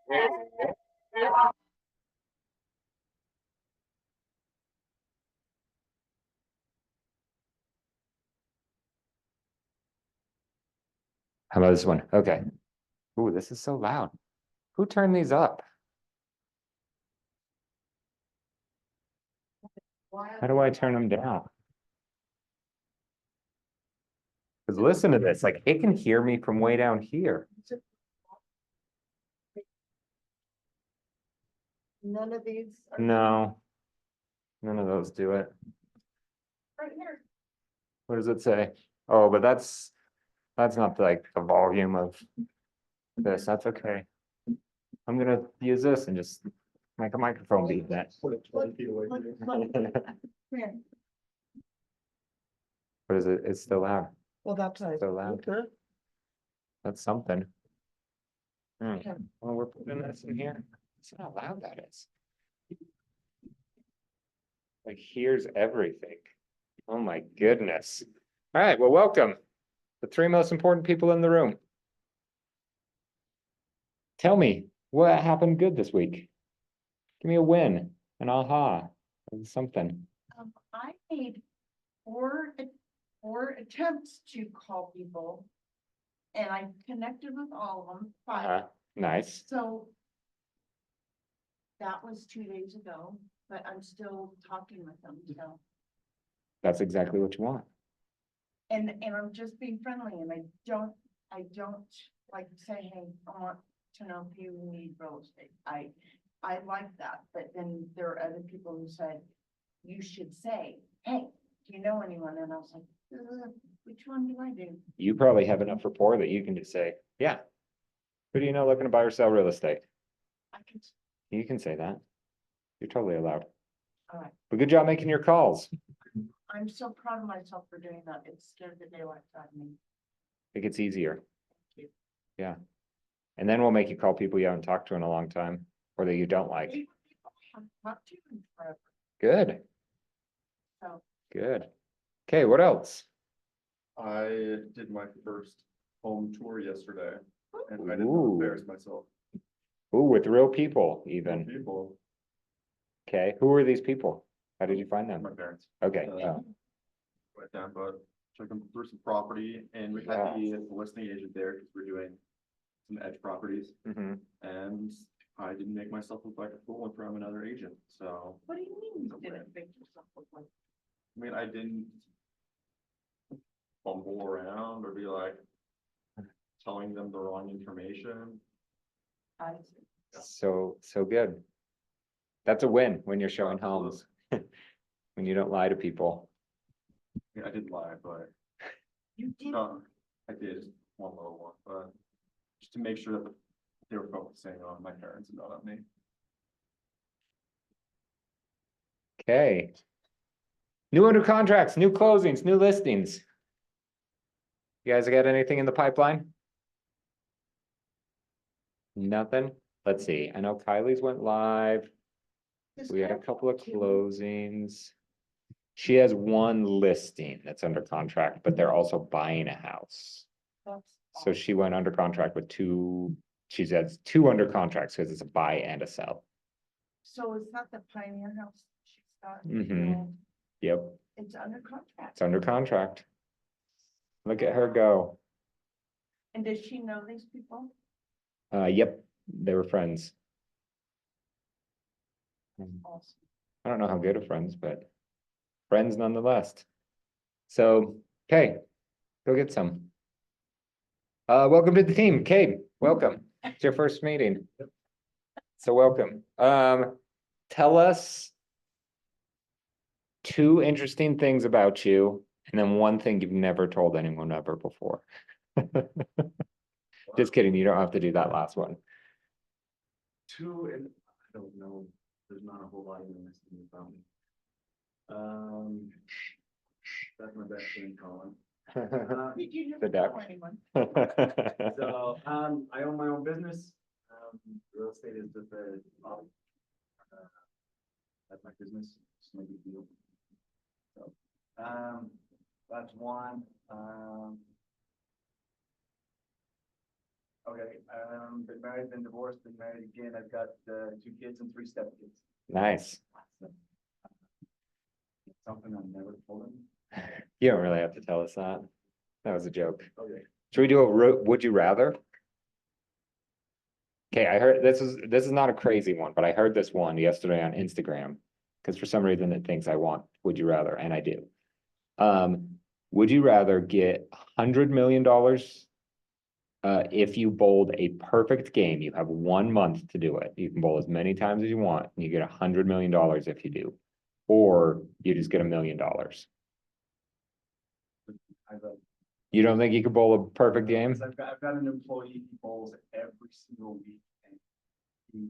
How about this one? Okay. Ooh, this is so loud. Who turned these up? How do I turn them down? Because listen to this, like it can hear me from way down here. None of these. No. None of those do it. Right here. What does it say? Oh, but that's not like the volume of this. That's okay. I'm gonna use this and just make a microphone beat that. Here. What is it? It's still loud. Well, that's nice. So loud. Okay. That's something. Well, we're putting this in here. See how loud that is. Like, here's everything. Oh my goodness. All right, well, welcome. The three most important people in the room. Tell me, what happened good this week? Give me a win, an aha, or something. I made four attempts to call people. And I connected with all of them, five, Nice. so. That was 2 days ago, but I'm still talking with them, so. That's exactly what you want. And I'm just being friendly and I don't like say, hey, I want to know if you need real estate. I like that, but then there are other people who said, you should say, hey, do you know anyone? And I was like, which one do I do? You probably have enough rapport that you can just say, yeah. Who do you know looking to buy or sell real estate? I can, You can say that. You're totally allowed. all right. But good job making your calls. I'm so proud of myself for doing that. It scared the daylight out of me. It gets easier. Thank you. Yeah. And then we'll make you call people you haven't talked to in a long time or that you don't like. People have talked to you forever, Good, so. good. Okay, what else? I did my first home tour yesterday and I didn't Ooh. embarrass myself. Ooh, with real people even. People, Okay, who are these people? How did you find them? my parents, Okay, went down, but took them through some property and we had the listing agent there because we're doing some edge properties mhm. and I didn't make myself look like a fool in front of another agent, so. What do you mean you didn't make yourself look like? I mean, I didn't fumble around or be like telling them the wrong information. I see. So good. That's a win when you're showing homes. When you don't lie to people. I mean, I didn't lie, but You did. I did one little one, but just to make sure that they were focusing on my parents and not on me. Okay. New under contracts, new closings, new listings. You guys got anything in the pipeline? Nothing? Let's see. I know Kylie's went live. This We had a guy couple of talked to- closings. She has one listing that's under contract, but they're also buying a house. That's So she went under contract with two, she has two under contracts because it's a buy and a sell. So is that the Pioneer House she's got? Mhm. Yep, It's under contract. it's under contract. Look at her go. And does she know these people? Yep, they were friends. Awesome. I don't know how good of friends, but friends nonetheless. So, okay, go get some. Welcome to the team, Kate, welcome. It's your first meeting. So welcome. Tell us two interesting things about you and then one thing you've never told anyone ever before. Just kidding, you don't have to do that last one. Two, and I don't know, there's not a whole lot of this thing about me. That's my best friend Colin. Did you The never duck. tell anyone? So, I own my own business. Real estate is just a, that's my business, it's no big deal. So, that's one, Okay, been married, been divorced, been married again. I've got 2 kids and 3 stepkids. Nice. Something I've never told him. You don't really have to tell us that. That was a joke. Okay. Should we do a would you rather? Okay, I heard this is not a crazy one, but I heard this one yesterday on Instagram. Because for some reason it thinks I want would you rather, and I do. Would you rather get $100 million if you bowled a perfect game? You have 1 month to do it. You can bowl as many times as you want, and you get $100 million if you do. Or you just get $1 million. You don't think you could bowl a perfect game? I've got an employee, he bowls every single week and he's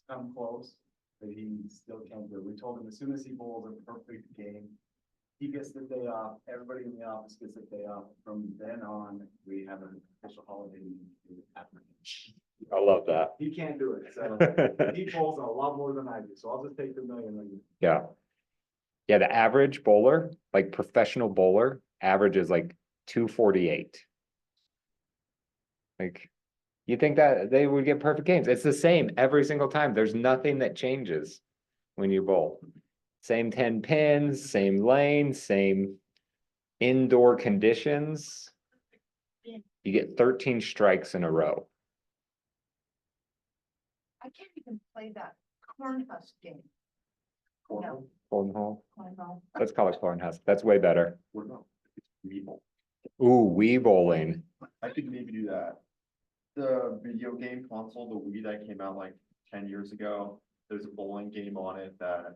come close, but he still can't do it. We told him as soon as he bowls a perfect game, he gets the day off, everybody in the office gets the day off. From then on, we have an official holiday. I love that. He can't do it, so he bowls a lot more than I do, so I'll just take the million. Yeah. Yeah, the average bowler, like professional bowler, averages like 248. Like, you think that they would get perfect games? It's the same every single time. There's nothing that changes when you bowl. Same 10 pins, same lane, same indoor conditions. You get 13 strikes in a row. I can't even play that corn husk game. No, Cornhole. corn husk. Let's call it cornhusk. That's way better. What about Wii bowl? Ooh, Wii bowling. I could maybe do that. The video game console, the Wii that came out like 10 years ago, there's a bowling game on it that I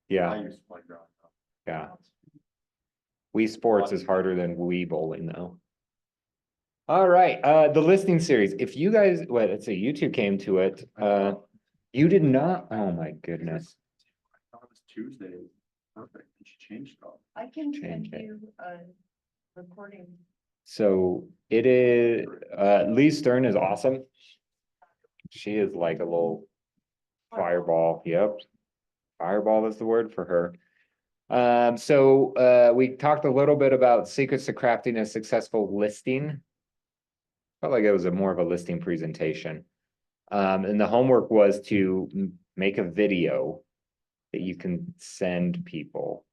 Yeah, used to play growing up. yeah. Wii Sports is harder than Wii bowling though. All right, the listing series. If you guys, well, let's see, you two came to it. You did not. Oh my goodness. I thought it was Tuesday. Perfect. You should change it all. I can send Change it. you a recording. So it is, Lee Stern is awesome. She is like a little fireball. Yep. Fireball is the word for her. So we talked a little bit about secrets to crafting a successful listing. Felt like it was more of a listing presentation. And the homework was to make a video that you can send people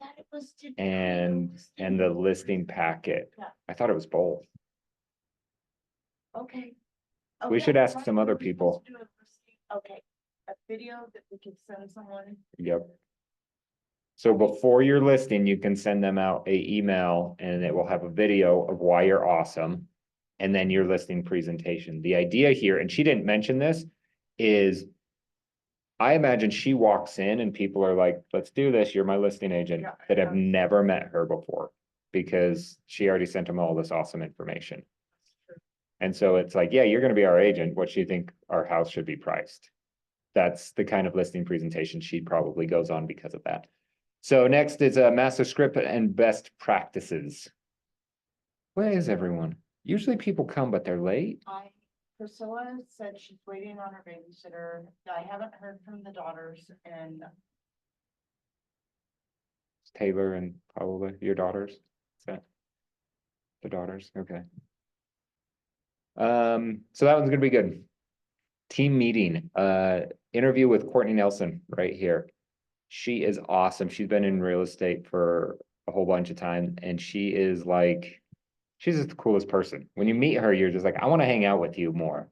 That it was to. and the listing packet. Yeah. I thought it was both. Okay. We should ask some other people. Okay, a video that we could send someone. Yep. So before your listing, you can send them out a email and it will have a video of why you're awesome. And then your listing presentation. The idea here, and she didn't mention this, is I imagine she walks in and people are like, let's do this, you're my listing agent, Yeah. that have never met her before. Because she already sent them all this awesome information. And so it's like, yeah, you're gonna be our agent. What do you think our house should be priced? That's the kind of listing presentation she probably goes on because of that. So next is a master script and best practices. Where is everyone? Usually people come, but they're late. Priscilla said she's waiting on her babysitter. I haven't heard from the daughters and It's Taylor and probably your daughters. Is that the daughters? Okay. So that one's gonna be good. Team meeting, interview with Courtney Nelson right here. She is awesome. She's been in real estate for a whole bunch of time and she is like, she's just the coolest person. When you meet her, you're just like, I want to hang out with you more.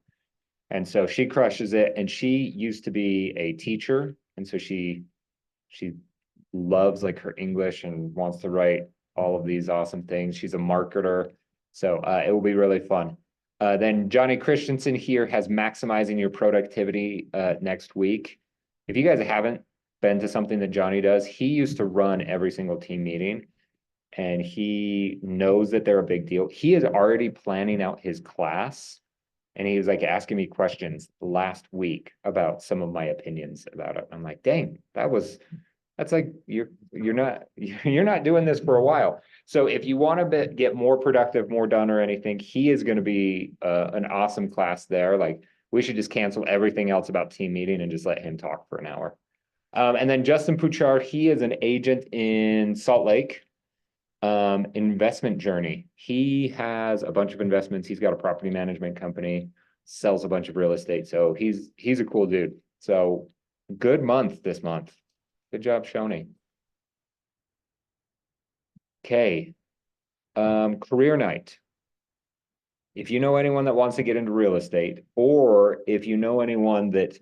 And so she crushes it. And she used to be a teacher. And so she loves like her English and wants to write all of these awesome things. She's a marketer. So it will be really fun. Then Johnny Christensen here has maximizing your productivity next week. If you guys haven't been to something that Johnny does, he used to run every single team meeting. And he knows that they're a big deal. He is already planning out his class. And he was like asking me questions last week about some of my opinions about it. I'm like, dang, that's like, you're not doing this for a while. So if you want to get more productive, more done or anything, he is going to be an awesome class there. Like we should just cancel everything else about team meeting and just let him talk for an hour. And then Justin Pouchard, he is an agent in Salt Lake. Investment journey. He has a bunch of investments. He's got a property management company, sells a bunch of real estate. So he's a cool dude. So good month this month. Good job, Shoni. Okay. Career night. If you know anyone that wants to get into real estate, or if you know anyone that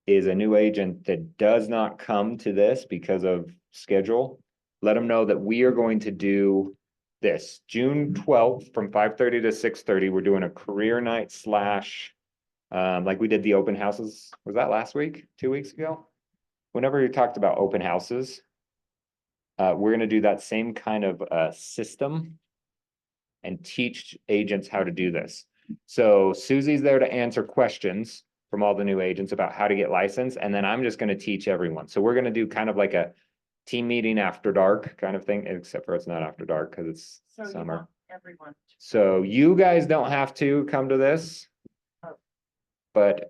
is a new agent that does not come to this because of schedule, let them know that we are going to do this June 12th from 5:30 to 6:30. We're doing a career night slash, like we did the open houses. Was that last week, 2 weeks ago? Whenever you talked about open houses, we're gonna do that same kind of system and teach agents how to do this. So Susie's there to answer questions from all the new agents about how to get licensed, and then I'm just gonna teach everyone. So we're gonna do kind of like a team meeting after dark kind of thing, except for it's not after dark because it's So you summer. want everyone. So you guys don't have to come to this. But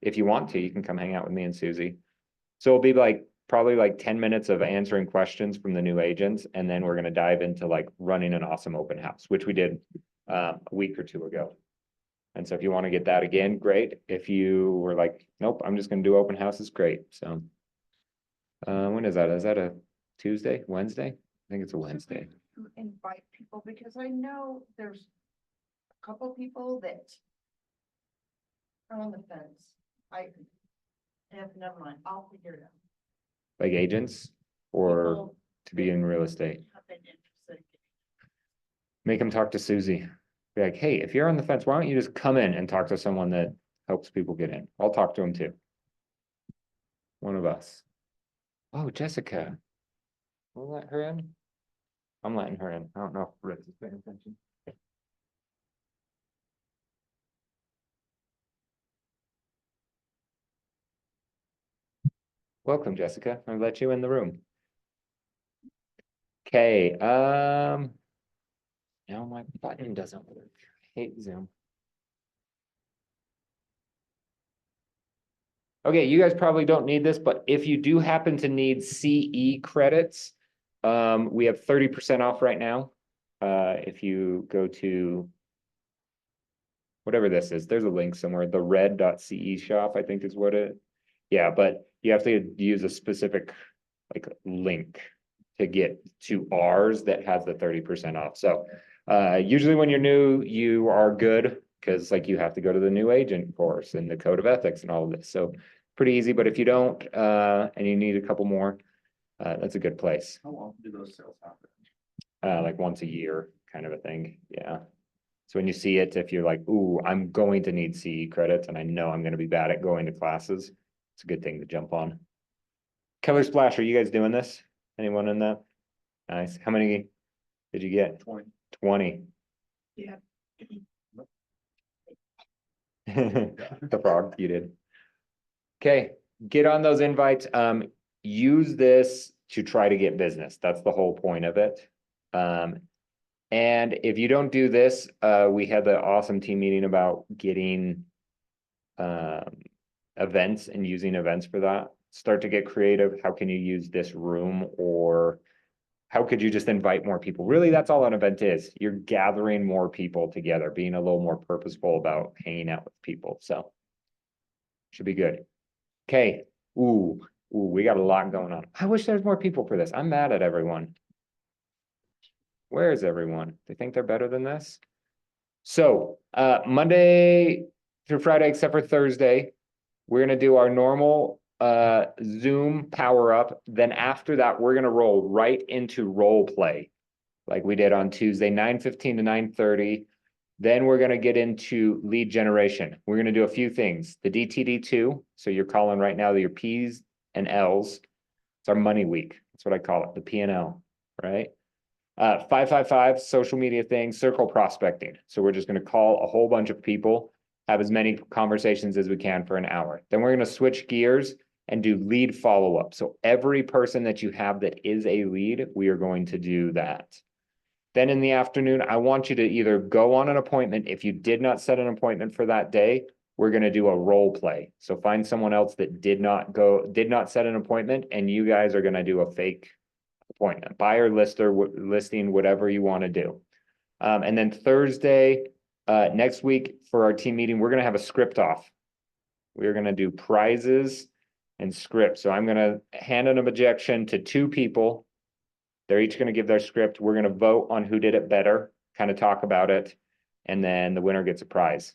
if you want to, you can come hang out with me and Susie. So it'll be like probably like 10 minutes of answering questions from the new agents, and then we're gonna dive into like running an awesome open house, which we did a week or two ago. And so if you want to get that again, great. If you were like, nope, I'm just gonna do open houses, great. So when is that? Is that a Tuesday, Wednesday? I think it's a Wednesday. To invite people, because I know there's a couple people that are on the fence. Never mind, I'll figure it out. Like agents or People to be in real estate. have been interested. Make them talk to Susie. Be like, hey, if you're on the fence, why don't you just come in and talk to someone that helps people get in? I'll talk to them too. One of us. Oh, Jessica. We'll let her in. I'm letting her in. I don't know if Ritz is paying attention. Welcome, Jessica. I'll let you in the room. Okay, now my button doesn't work. I hate Zoom. Okay, you guys probably don't need this, but if you do happen to need CE credits, we have 30% off right now. If you go to whatever this is, there's a link somewhere, the red.ce shop, I think is what it, yeah, but you have to use a specific like link to get to ours that has the 30% off. So usually when you're new, you are good because like you have to go to the new agent course and the code of ethics and all of this. So pretty easy, but if you don't and you need a couple more, that's a good place. How often do those sales happen? Like once a year kind of a thing. Yeah. So when you see it, if you're like, ooh, I'm going to need CE credits and I know I'm going to be bad at going to classes, it's a good thing to jump on. Keller Splash, are you guys doing this? Anyone in that? Nice. How many did you get? 20. 20. Yeah. The frog, you did. Okay, get on those invites. Use this to try to get business. That's the whole point of it. And if you don't do this, we had the awesome team meeting about getting events and using events for that. Start to get creative. How can you use this room, or how could you just invite more people? Really, that's all an event is. You're gathering more people together, being a little more purposeful about hanging out with people. So should be good. Okay. Ooh, we got a lot going on. I wish there's more people for this. I'm mad at everyone. Where is everyone? They think they're better than this? So Monday through Friday, except for Thursday, we're gonna do our normal Zoom power up. Then after that, we're gonna roll right into role play like we did on Tuesday, 9:15 to 9:30. Then we're gonna get into lead generation. We're gonna do a few things. The DTD2, so you're calling right now your P's and L's. It's our money week. That's what I call it, the P&L, right? 555 social media things, circle prospecting. So we're just gonna call a whole bunch of people, have as many conversations as we can for an hour. Then we're gonna switch gears and do lead follow-up. So every person that you have that is a lead, we are going to do that. Then in the afternoon, I want you to either go on an appointment. If you did not set an appointment for that day, we're going to do a role play. So find someone else that did not set an appointment, and you guys are going to do a fake appointment, buyer, lister, listing, whatever you want to do. And then Thursday, next week for our team meeting, we're gonna have a script off. We're gonna do prizes and scripts. So I'm gonna hand an objection to 2 people. They're each gonna give their script. We're gonna vote on who did it better, kind of talk about it, and then the winner gets a prize.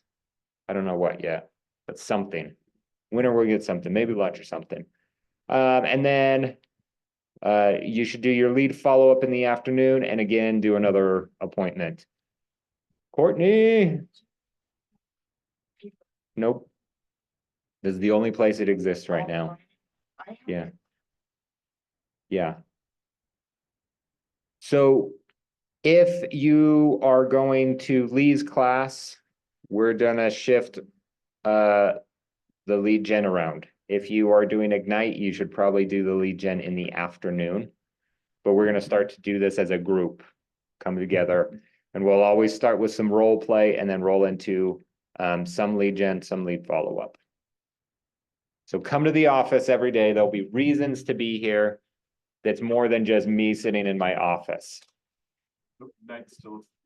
I don't know what yet, but something. Winner will get something, maybe lunch or something. And then you should do your lead follow-up in the afternoon and again, do another appointment. Courtney? Nope. This is the only place it exists right now. I have- Yeah. Yeah. So if you are going to Lee's class, we're gonna shift the lead gen around. If you are doing Ignite, you should probably do the lead gen in the afternoon. But we're gonna start to do this as a group, come together, and we'll always start with some role play and then roll into some lead gen, some lead follow-up. So come to the office every day. There'll be reasons to be here. That's more than just me sitting in my office.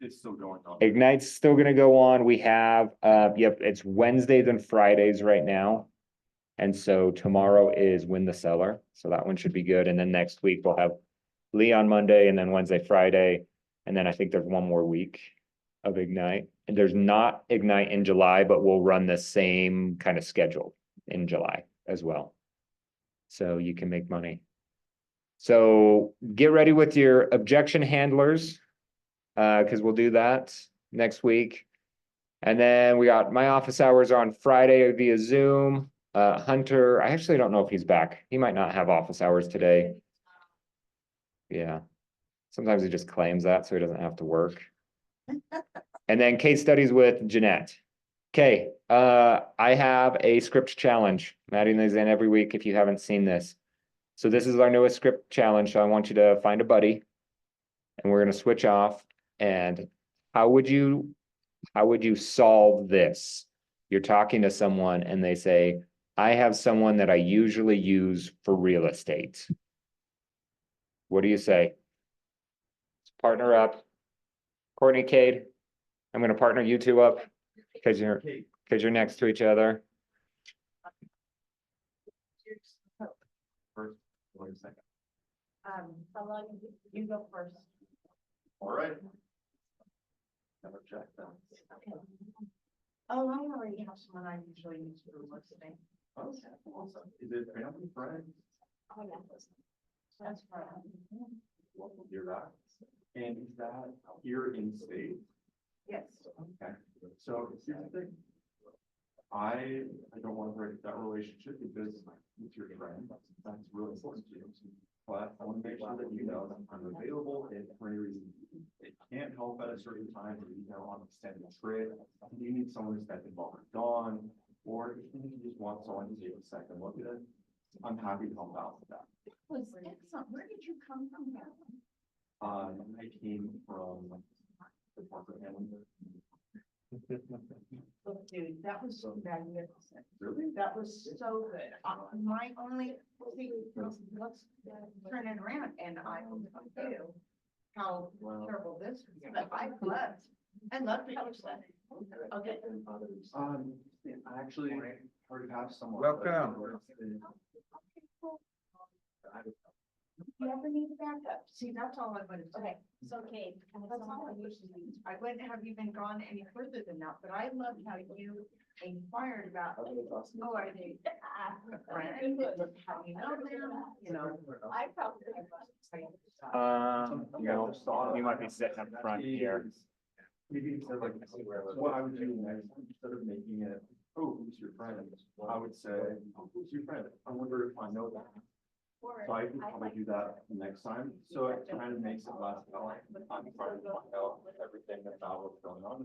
It's still going on. Ignite's still gonna go on. We have, it's Wednesdays and Fridays right now. And so tomorrow is Win the Seller, so that one should be good. And then next week we'll have Lee on Monday and then Wednesday, Friday. And then I think there's one more week of Ignite. And there's not Ignite in July, but we'll run the same kind of schedule in July as well. So you can make money. So get ready with your objection handlers. Because we'll do that next week. And then we got my office hours on Friday via Zoom. Hunter, I actually don't know if he's back. He might not have office hours today. Yeah. Sometimes he just claims that so he doesn't have to work. And then case studies with Jeanette. Okay, I have a script challenge. I'm adding these in every week if you haven't seen this. So this is our newest script challenge. So I want you to find a buddy. And we're gonna switch off. And how would you solve this? You're talking to someone and they say, I have someone that I usually use for real estate. What do you say? Let's partner up. Courtney, Cade, I'm gonna partner you 2 up because you're next to each other. First, wait a second. How long, you go first. All right. Never check that. Okay. Oh, I already have someone I usually use for listening. Awesome. Is it family, friends? Oh, yeah. That's right. Love to hear that. And is that here in state? Yes. Okay, so here's the thing. I don't want to break that relationship because with your friend, that's really important to you. But I want to make sure that you know that I'm available if for any reason it can't help at a certain time, or you know, on extended trip, you need someone to step involved with Dawn, or if you just want someone to take a second look at it, I'm happy to help out with that. Was excellent. Where did you come from? I came from the corporate family. Look, dude, that was so magnificent. Really? That was so good. My only, see, let's turn it around and I will tell you how terrible this is, but I loved how it's done. Okay. I actually already have someone. Welcome. You ever need a backup? See, that's all I wanted to say. Okay, so Kate, That's all I usually use. I wouldn't have even gone any further than that, but I loved how you inquired about, oh, are they friends? How you know them? You know, I probably. You might be sitting up front here. Maybe instead of like, what I would do next, instead of making it, oh, who's your friend? I would say, oh, who's your friend? I wonder if I know that. So I can probably do that next time, so it kind of makes it less about, I'm trying to find out everything about what's going on.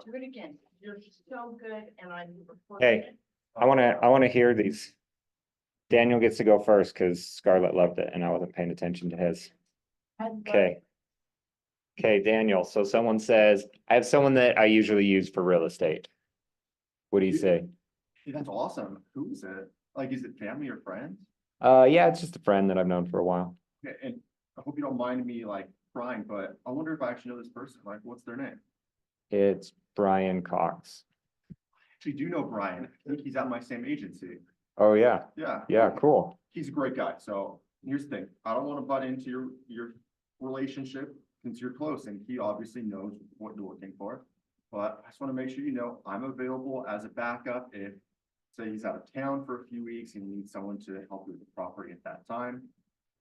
Do it again. You're so good and I'm. Hey. I wanna hear these. Daniel gets to go first because Scarlett loved it and I wasn't paying attention to his. Okay. Okay, Daniel, so someone says, I have someone that I usually use for real estate. What do you say? That's awesome. Who is it? Like, is it family or friends? Yeah, it's just a friend that I've known for a while. Okay, and I hope you don't mind me like prying, but I wonder if I actually know this person, like, what's their name? It's Brian Cox. Actually, do know Brian. I think he's at my same agency. Oh, yeah, Yeah. yeah, cool. He's a great guy. So here's the thing. I don't want to butt into your relationship since you're close and he obviously knows what you're looking for. But I just want to make sure you know I'm available as a backup if, say, he's out of town for a few weeks and you need someone to help you with the property at that time.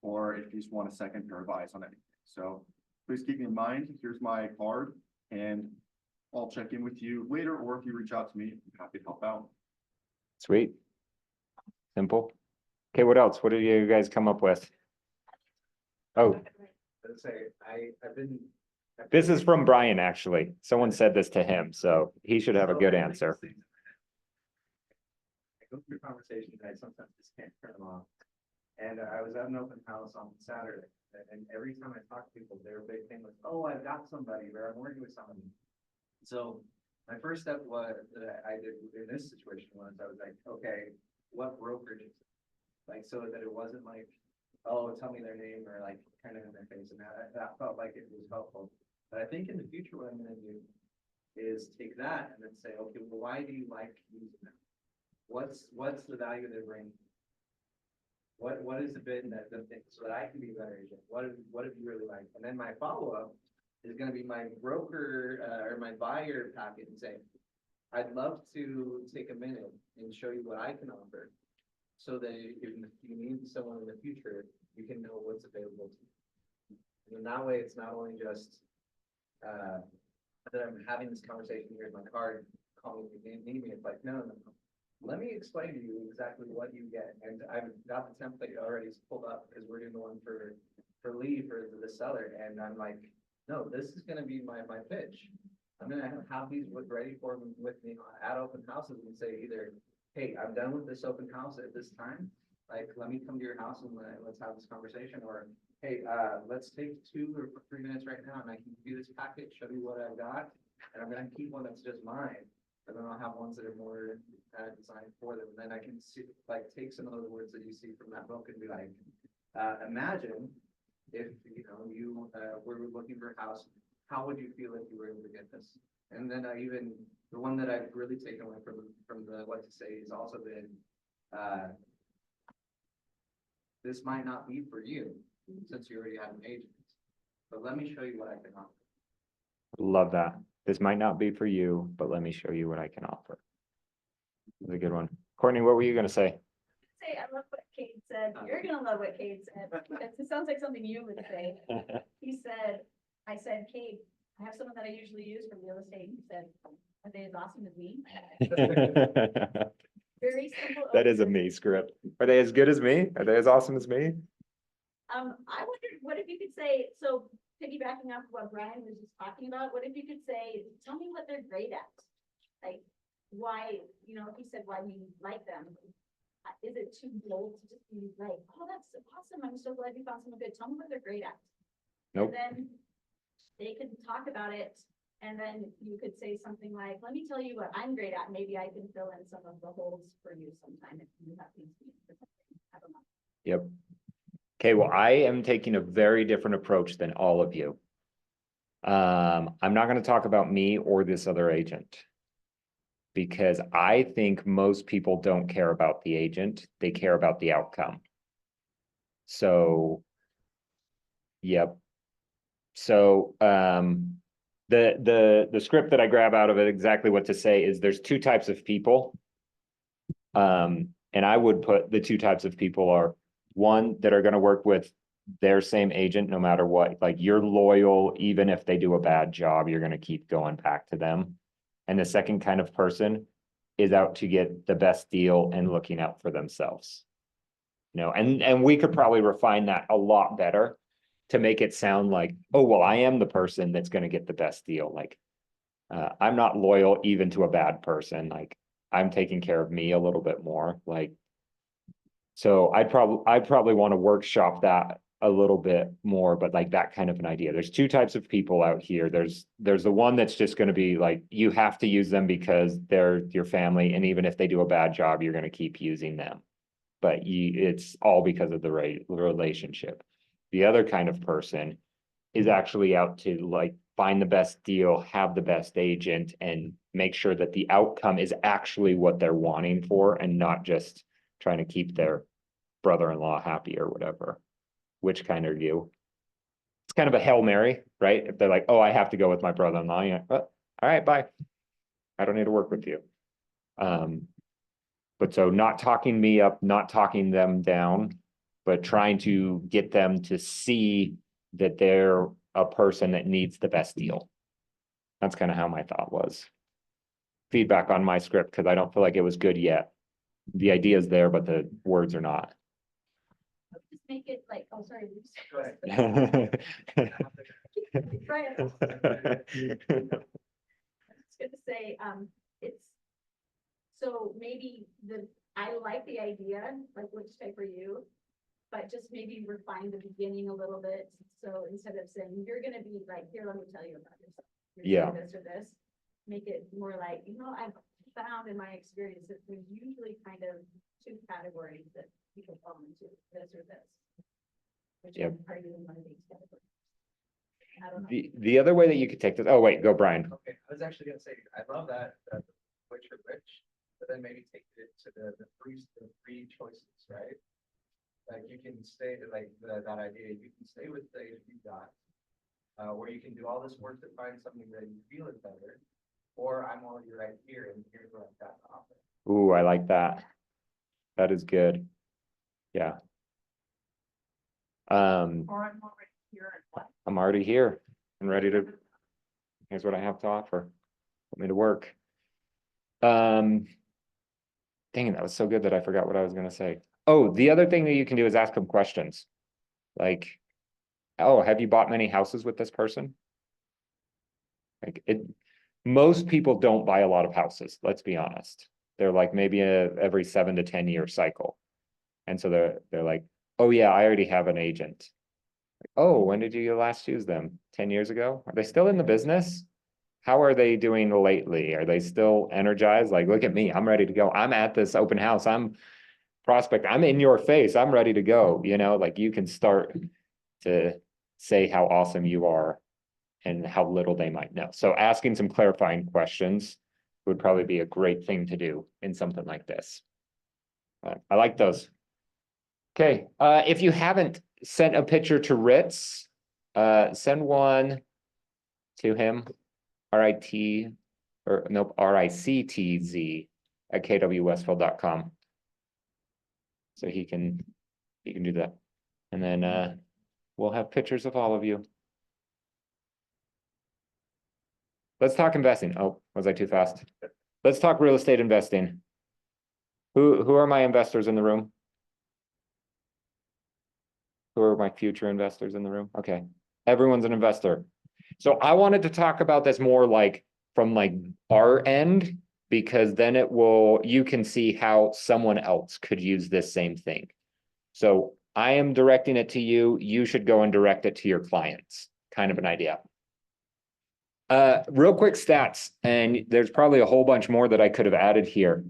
Or if you just want a second pair of eyes on anything. So please keep me in mind. Here's my card and I'll check in with you later, or if you reach out to me, I'm happy to help out. Sweet. Simple. Okay, what else? What did you guys come up with? Oh, Let's say, I've been. this is from Brian, actually. Someone said this to him, so he should have a good answer. I go through conversations and I sometimes just can't turn them off. And I was at an open house on Saturday, and every time I talk to people, their big thing was, oh, I've got somebody, or I'm working with somebody. So my first step was, that I did in this situation was, I was like, okay, what brokerage is it? Like, so that it wasn't like, oh, tell me their name, or like, kind of in their face, and that felt like it was helpful. But I think in the future, what I'm gonna do is take that and then say, okay, well, why do you like using them? What's the value they bring? What is the bit that the thing, so that I can be a better agent? What have you really liked? And then my follow-up is gonna be my broker, or my buyer packet and say, I'd love to take a minute and show you what I can offer. So that if you need someone in the future, you can know what's available to you. And that way, it's not only just, that I'm having this conversation, here's my card, call me if you need me. It's like, no. Let me explain to you exactly what you get. And I've got the template already pulled up because we're doing the one for Lee, for the seller. And I'm like, no, this is gonna be my pitch. I'm gonna have these ready for with me at open houses and say either, hey, I'm done with this open house at this time. Like, let me come to your house and let's have this conversation. Or, hey, let's take 2 or 3 minutes right now and I can do this package, show you what I've got. And I'm gonna keep one that's just mine. And then I'll have ones that are more designed for them. And then I can see, like, take some of those words that you see from that book and be like, imagine if, you know, you were looking for a house, how would you feel if you were able to get this? And then the one that I've really taken away from the what to say has also been, this might not be for you since you already have an agent, but let me show you what I can offer. Love that. This might not be for you, but let me show you what I can offer. That's a good one. Courtney, what were you gonna say? Say, I love what Kate said. You're gonna love what Kate said. It sounds like something you would say. He said, I said, Kate, I have someone that I usually use for real estate. He said, are they as awesome as me? Very simple. That is a opener. me script. Are they as good as me? Are they as awesome as me? I wondered, what if you could say, so piggybacking off what Brian was just talking about, what if you could say, tell me what they're great at? Like, why, you know, if you said why you like them, is it too bold to just be like, oh, that's awesome, I'm so glad you found someone good, tell me what they're great at. Nope. And then they could talk about it, and then you could say something like, let me tell you what I'm great at, maybe I can fill in some of the holes for you sometime if you have things. I don't know. Yep. Okay, well, I am taking a very different approach than all of you. I'm not gonna talk about me or this other agent. Because I think most people don't care about the agent, they care about the outcome. So. Yep. So, the script that I grab out of it, exactly what to say is there's 2 types of people. And I would put the 2 types of people are, one, that are gonna work with their same agent no matter what, like you're loyal, even if they do a bad job, you're gonna keep going back to them. And the second kind of person is out to get the best deal and looking out for themselves. You know, and we could probably refine that a lot better to make it sound like, oh, well, I am the person that's gonna get the best deal. Like, I'm not loyal even to a bad person. Like, I'm taking care of me a little bit more, like. So I'd probably want to workshop that a little bit more, but like that kind of an idea. There's 2 types of people out here. There's the one that's just going to be like, you have to use them because they're your family. And even if they do a bad job, you're going to keep using them. but it's all because of the right relationship. The other kind of person is actually out to like find the best deal, have the best agent, and make sure that the outcome is actually what they're wanting for and not just trying to keep their brother-in-law happy or whatever. Which kind are you? It's kind of a Hail Mary, right? If they're like, oh, I have to go with my brother-in-law, you're like, oh, all right, bye. I don't need to work with you. But so not talking me up, not talking them down, but trying to get them to see that they're a person that needs the best deal. That's kind of how my thought was. Feedback on my script, because I don't feel like it was good yet. The idea is there, but the words are not. Just make it like, oh, sorry. Luce. Go ahead. Brian, I was gonna say, it's, so maybe I like the idea, like which type are you? But just maybe refine the beginning a little bit, so instead of saying, you're gonna be like, here, let me tell you about yourself. You're gonna do this or this, make it more like, I've found in my experience that there's usually kind of two categories that people fall into, this or this. Which Yep. are you in one of these categories? I don't know. The other way that you could take this, oh wait, go Brian. Okay, I was actually gonna say, I love that, which are rich, but then maybe take it to the three choices, right? Like you can stay, like that idea, you can stay with the age you got. Where you can do all this work to find something that you feel is better, or I'm already right here and here's what I've got to offer. Ooh, I like that. That is good. Yeah. Or I'm already here and what? I'm already here and ready to, here's what I have to offer. Put me to work. Dang it, that was so good that I forgot what I was gonna say. Oh, the other thing that you can do is ask them questions. Like, oh, have you bought many houses with this person? Like most people don't buy a lot of houses, let's be honest. They're like maybe every 7 to 10 year cycle. And so they're like, oh yeah, I already have an agent. Oh, when did you last use them? 10 years ago? Are they still in the business? How are they doing lately? Are they still energized? Like, look at me, I'm ready to go. I'm at this open house. I'm prospect. I'm in your face. I'm ready to go. Like you can start to say how awesome you are and how little they might know. So asking some clarifying questions would probably be a great thing to do in something like this. I like those. Okay, if you haven't sent a picture to Ritz, send one to him, RICTZ at kwwestfield.com. So he can do that. And then we'll have pictures of all of you. Let's talk investing. Oh, was I too fast? Let's talk real estate investing. Who are my investors in the room? Who are my future investors in the room? Okay, everyone's an investor. So I wanted to talk about this more like from like our end, because then you can see how someone else could use this same thing. So I am directing it to you. You should go and direct it to your clients, kind of an idea. Real quick stats, and there's probably a whole bunch more that I could have added here.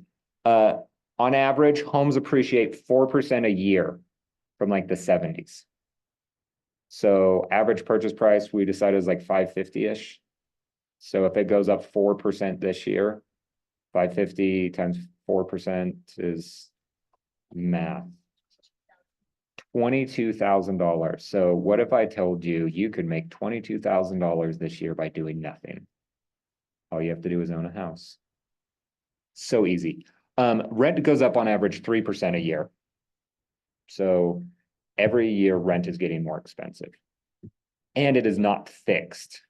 On average, homes appreciate 4% a year from like the 70s. So average purchase price we decided is like $550-ish. So if it goes up 4% this year, 550 times 4% is math. $22,000. So what if I told you you could make $22,000 this year by doing nothing? All you have to do is own a house. So easy. Rent goes up on average 3% a year. So every year rent is getting more expensive. And it is not fixed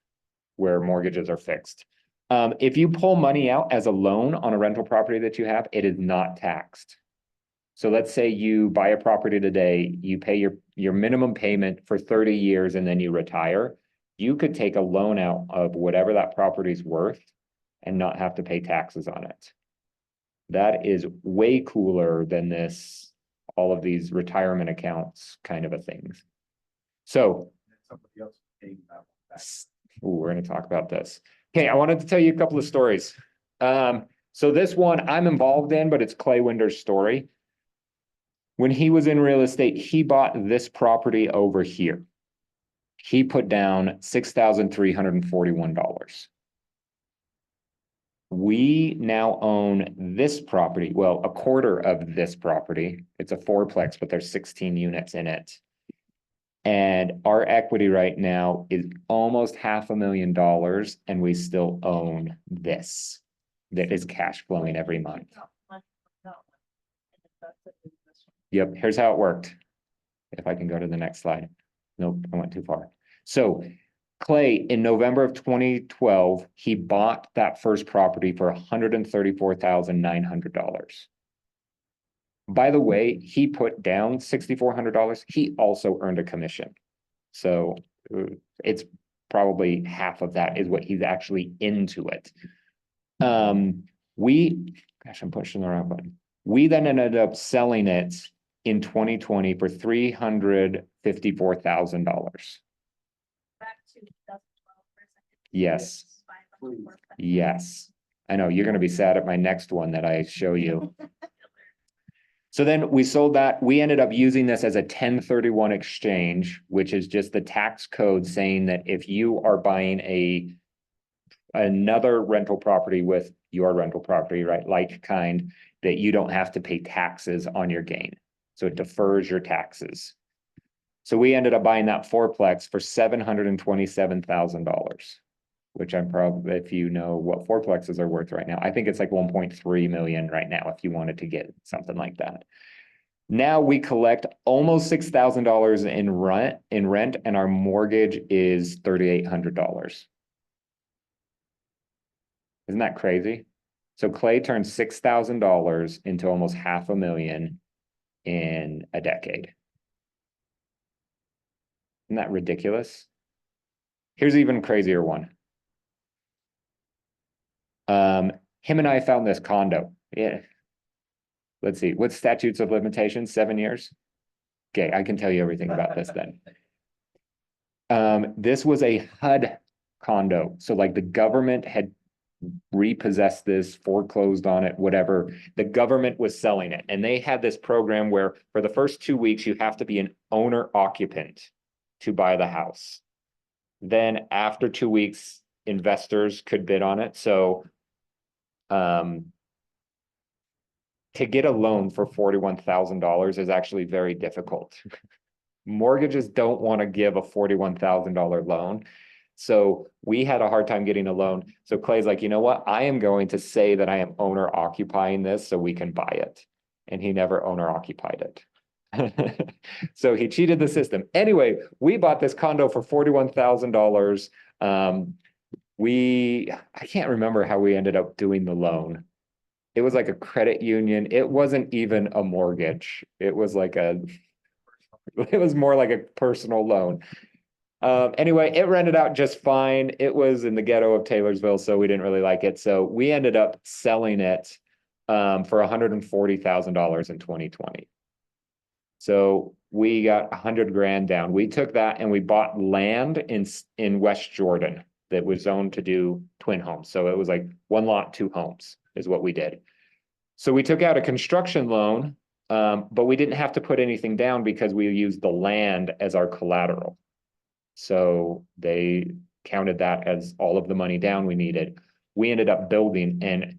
where mortgages are fixed. If you pull money out as a loan on a rental property that you have, it is not taxed. So let's say you buy a property today, you pay your minimum payment for 30 years and then you retire. You could take a loan out of whatever that property's worth and not have to pay taxes on it. That is way cooler than all of these retirement accounts kind of a things. So Somebody else paying that. we're going to talk about this. Okay, I wanted to tell you a couple of stories. So this one I'm involved in, but it's Clay Winder's story. When he was in real estate, he bought this property over here. He put down $6,341. We now own this property, well, a quarter of this property. It's a fourplex, but there's 16 units in it. And our equity right now is almost $500,000, and we still own this. That is cash flowing every month. Yep, here's how it worked. If I can go to the next slide. Nope, I went too far. So Clay, in November of 2012, he bought that first property for $134,900. By the way, he put down $6,400. He also earned a commission. So it's probably half of that is what he's actually into it. Gosh, I'm pushing the wrong button. We then ended up selling it in 2020 for $354,000. Back to 2012 for a second. Yes, yes. I know, you're gonna be sad at my next one that I show you. So then we sold that. We ended up using this as a 1031 exchange, which is just the tax code saying that if you are buying another rental property with your rental property, right, like kind, that you don't have to pay taxes on your gain. So it defers your taxes. So we ended up buying that fourplex for $727,000, which I'm probably, if you know what fourplexes are worth right now, I think it's like 1.3 million right now if you wanted to get something like that. Now we collect almost $6,000 in rent, and our mortgage is $3,800. Isn't that crazy? So Clay turned $6,000 into almost $500,000 in a decade. Isn't that ridiculous? Here's an even crazier one. Him and I found this condo. Yeah. Let's see, what statutes of limitations? 7 years? Okay, I can tell you everything about this then. This was a HUD condo. So like the government had repossessed this, foreclosed on it, whatever. The government was selling it. And they had this program where for the first 2 weeks, you have to be an owner occupant to buy the house. Then after 2 weeks, investors could bid on it. So to get a loan for $41,000 is actually very difficult. Mortgages don't want to give a $41,000 loan. So we had a hard time getting a loan. So Clay's like, you know what? I am going to say that I am owner occupying this so we can buy it. And he never owner occupied it. So he cheated the system. Anyway, we bought this condo for $41,000. I can't remember how we ended up doing the loan. It was like a credit union. It wasn't even a mortgage. It was like it was more like a personal loan. Anyway, it rented out just fine. It was in the ghetto of Taylorsville, so we didn't really like it. So we ended up selling it for $140,000 in 2020. So we got 100 grand down. We took that and we bought land in West Jordan that was zoned to do twin homes. So it was like 1 lot, 2 homes is what we did. So we took out a construction loan, but we didn't have to put anything down because we used the land as our collateral. So they counted that as all of the money down we needed. We ended up building, and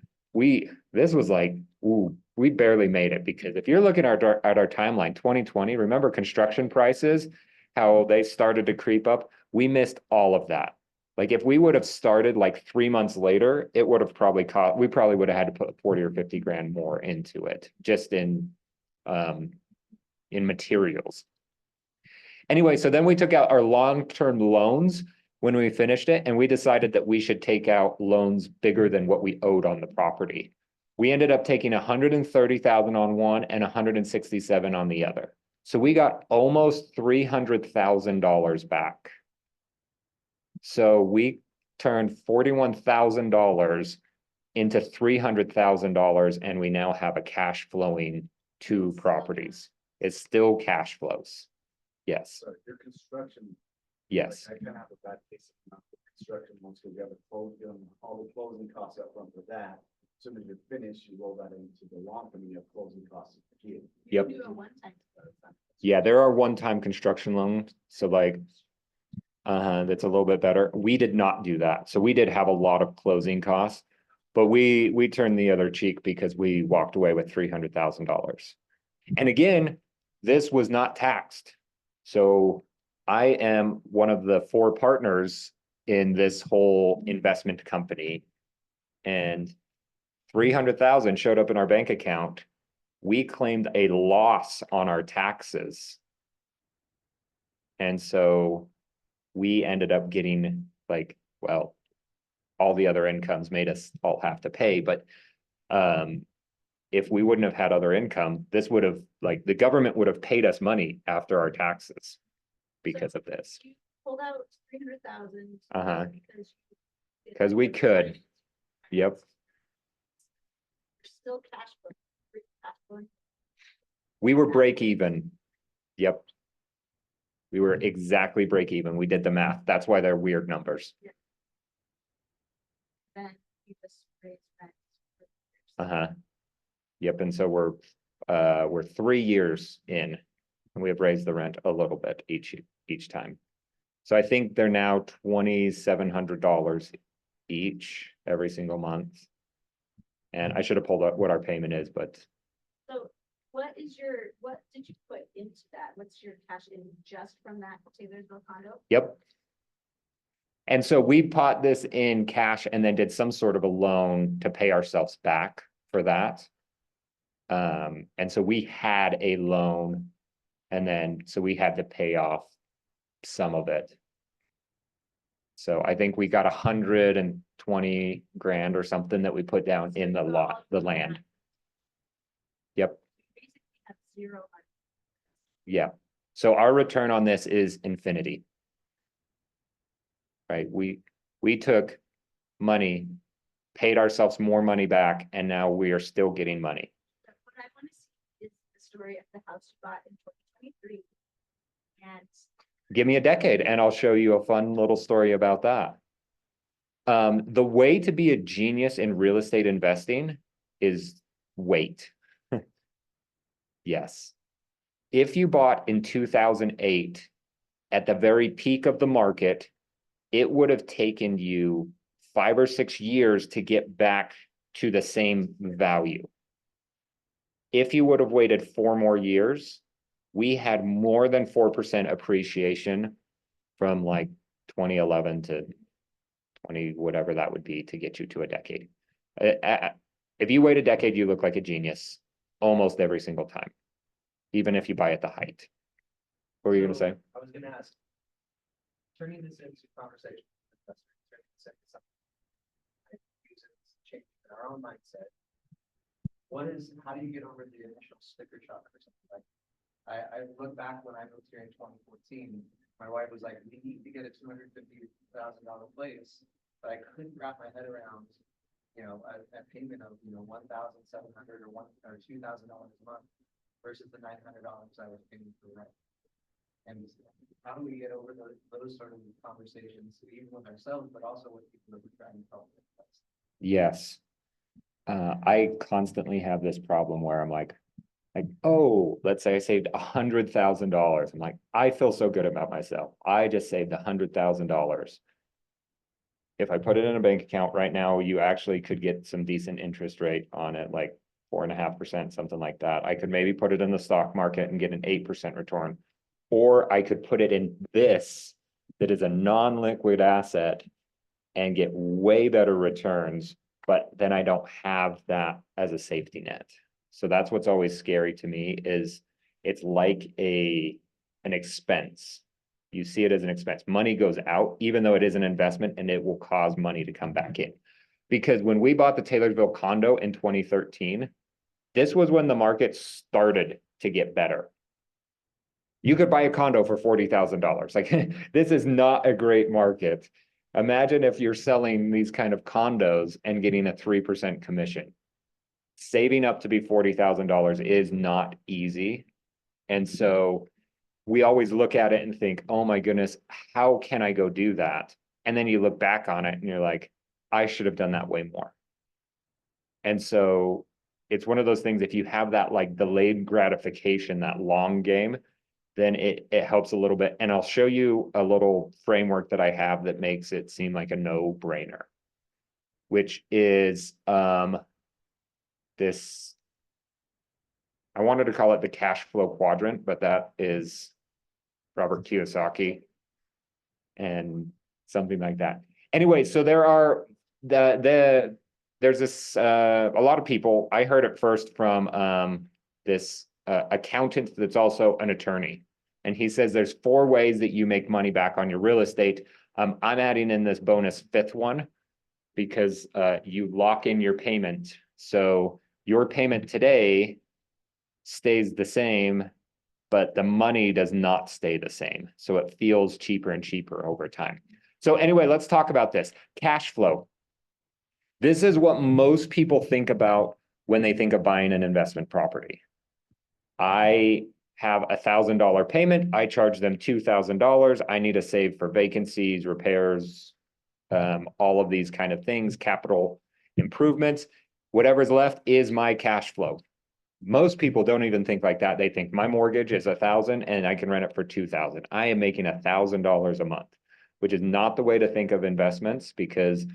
this was like, ooh, we barely made it, because if you're looking at our timeline, 2020, remember construction prices, how they started to creep up? We missed all of that. Like if we would have started like 3 months later, it would have probably we probably would have had to put 40 or 50 grand more into it, just in materials. Anyway, so then we took out our long-term loans when we finished it, and we decided that we should take out loans bigger than what we owed on the property. We ended up taking $130,000 on one and $167,000 on the other. So we got almost $300,000 back. So we turned $41,000 into $300,000, and we now have a cash flowing 2 properties. It's still cash flows. Yes, So your construction. yes, I kind of have a bad case of construction once we have all the closing costs up front for that. soon as you're finished, you roll that into the long term, you have closing costs. You Yep. can Do a one-time. Yeah, there are one-time construction loans, so like. That's a little bit better. We did not do that, so we did have a lot of closing costs. But we turned the other cheek because we walked away with $300,000. And again, this was not taxed. So I am one of the 4 partners in this whole investment company. And 300,000 showed up in our bank account. We claimed a loss on our taxes. And so we ended up getting like, well, all the other incomes made us all have to pay, but if we wouldn't have had other income, this would have, like, the government would have paid us money after our taxes because of this. You pulled out 300,000. Uh-huh. Because we could. Yep, Still cash flow. Free cash flow. we were break even. Yep. We were exactly break even. We did the math. That's why they're weird numbers. Then you just raise rent. Uh-huh. Yep, and so we're 3 years in, and we have raised the rent a little bit each time. So I think they're now $2,700 each every single month. And I should have pulled up what our payment is, but So what did you put into that? What's your cash in just from that Taylorsville condo? yep. And so we bought this in cash and then did some sort of a loan to pay ourselves back for that. And so we had a loan, and then, so we had to pay off some of it. So I think we got 120 grand or something that we put down in the lot, the land. Yep, Basically have zero. yeah. So our return on this is infinity. Right, we took money, paid ourselves more money back, and now we are still getting money. What I want to see is the story of the house you bought in 2023. And Give me a decade and I'll show you a fun little story about that. The way to be a genius in real estate investing is wait. Yes. If you bought in 2008 at the very peak of the market, it would have taken you 5 or 6 years to get back to the same value. If you would have waited 4 more years, we had more than 4% appreciation from like 2011 to 20, whatever that would be, to get you to a decade. If you wait a decade, you look like a genius almost every single time, even if you buy at the height. What were you gonna So, say? I was gonna ask, turning this into conversation, with investors, turning this into something, I use it as changing in our own mindset. How do you get over the initial sticker shock or something like? I look back when I moved here in 2014, my wife was like, we need to get a $250,000 place, but I couldn't wrap my head around, a payment of, $1,700 or $2,000 a month versus the $900 I was paying for rent. And how do we get over those sort of conversations, even with ourselves, but also with people that we're trying to help with? Yes. I constantly have this problem where I'm like, oh, let's say I saved $100,000. I'm like, I feel so good about myself. I just saved $100,000. If I put it in a bank account right now, you actually could get some decent interest rate on it, like 4.5%, something like that. I could maybe put it in the stock market and get an 8% return. Or I could put it in this, that is a non-liquid asset, and get way better returns, but then I don't have that as a safety net. So that's what's always scary to me, is it's like an expense. You see it as an expense. Money goes out, even though it is an investment, and it will cause money to come back in. Because when we bought the Taylorsville condo in 2013, this was when the market started to get better. You could buy a condo for $40,000. Like, this is not a great market. Imagine if you're selling these kind of condos and getting a 3% commission. Saving up to be $40,000 is not easy. And so we always look at it and think, oh my goodness, how can I go do that? And then you look back on it and you're like, I should have done that way more. And so it's one of those things, if you have that like delayed gratification, that long game, then it helps a little bit. And I'll show you a little framework that I have that makes it seem like a no-brainer, which is this. I wanted to call it the cash flow quadrant, but that is Robert Kiyosaki and something like that. Anyway, so there are there's this a lot of people. I heard it first from this accountant that's also an attorney, and he says there's 4 ways that you make money back on your real estate. I'm adding in this bonus 5th one because you lock in your payment, so your payment today stays the same, but the money does not stay the same. So it feels cheaper and cheaper over time. So anyway, let's talk about this. Cash flow. This is what most people think about when they think of buying an investment property. I have $1,000 payment. I charge them $2,000. I need to save for vacancies, repairs, all of these kind of things, capital improvements. Whatever's left is my cash flow. Most people don't even think like that. They think my mortgage is $1,000 and I can rent it for $2,000. I am making $1,000 a month, which is not the way to think of investments, because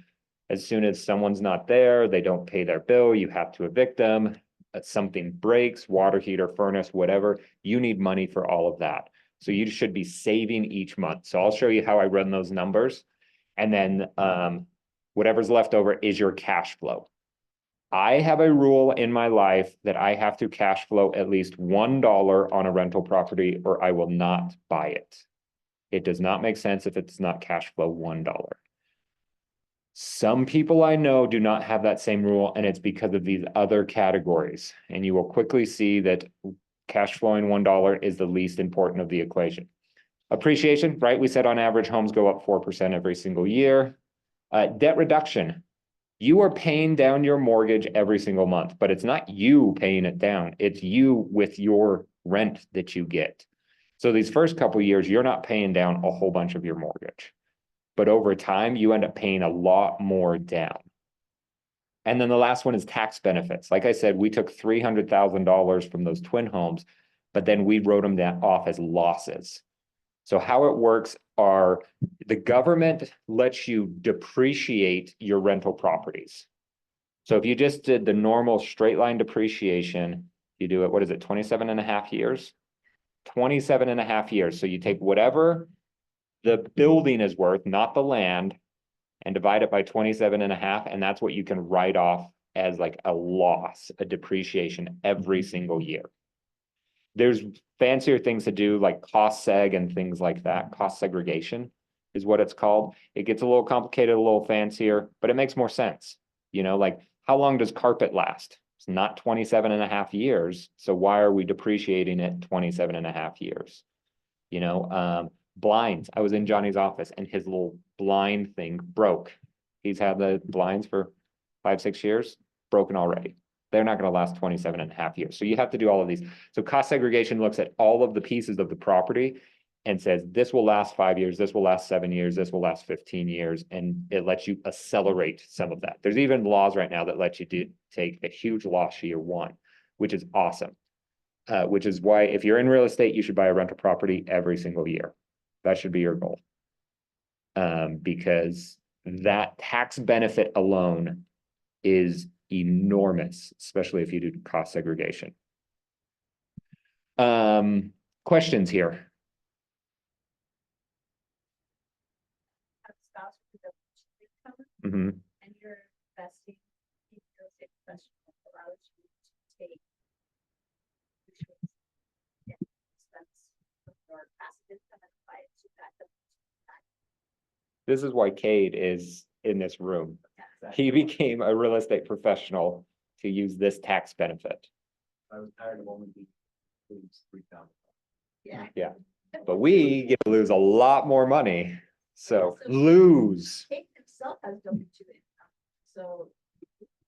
as soon as someone's not there, they don't pay their bill, you have to evict them, something breaks, water heater, furnace, whatever, you need money for all of that. So you should be saving each month. So I'll show you how I run those numbers. And then whatever's left over is your cash flow. I have a rule in my life that I have to cash flow at least $1 on a rental property or I will not buy it. It does not make sense if it's not cash flow $1. Some people I know do not have that same rule, and it's because of these other categories. And you will quickly see that cash flowing $1 is the least important of the equation. Appreciation, right? We said on average homes go up 4% every single year. Debt reduction. You are paying down your mortgage every single month, but it's not you paying it down. It's you with your rent that you get. So these first couple of years, you're not paying down a whole bunch of your mortgage, but over time, you end up paying a lot more down. And then the last one is tax benefits. Like I said, we took $300,000 from those twin homes, but then we wrote them off as losses. So how it works are the government lets you depreciate your rental properties. So if you just did the normal straight line depreciation, you do it, what is it, 27.5 years? 27.5 years. So you take whatever the building is worth, not the land, and divide it by 27.5, and that's what you can write off as like a loss, a depreciation every single year. There's fancier things to do like cost seg and things like that. Cost segregation is what it's called. It gets a little complicated, a little fancier, but it makes more sense. You know, like how long does carpet last? It's not 27.5 years. So why are we depreciating it 27.5 years? You know, blinds. I was in Johnny's office and his little blind thing broke. He's had the blinds for 5-6 years, broken already. They're not going to last 27.5 years. So you have to do all of these. So cost segregation looks at all of the pieces of the property and says, this will last 5 years, this will last 7 years, this will last 15 years. And it lets you accelerate some of that. There's even laws right now that let you take a huge loss year 1, which is awesome. Which is why if you're in real estate, you should buy a rental property every single year. That should be your goal. Because that tax benefit alone is enormous, especially if you do cost segregation. Questions here? Have a spouse with a income Mhm. and you're investing in real estate professional allows you to take expense of your passive income and apply it to that. This is why Cade is in this room. He became a real estate professional to use this tax benefit. I was tired of only being $3,000. Yeah. But we get to lose a lot more money. So lose. Kate himself has W-2 income, so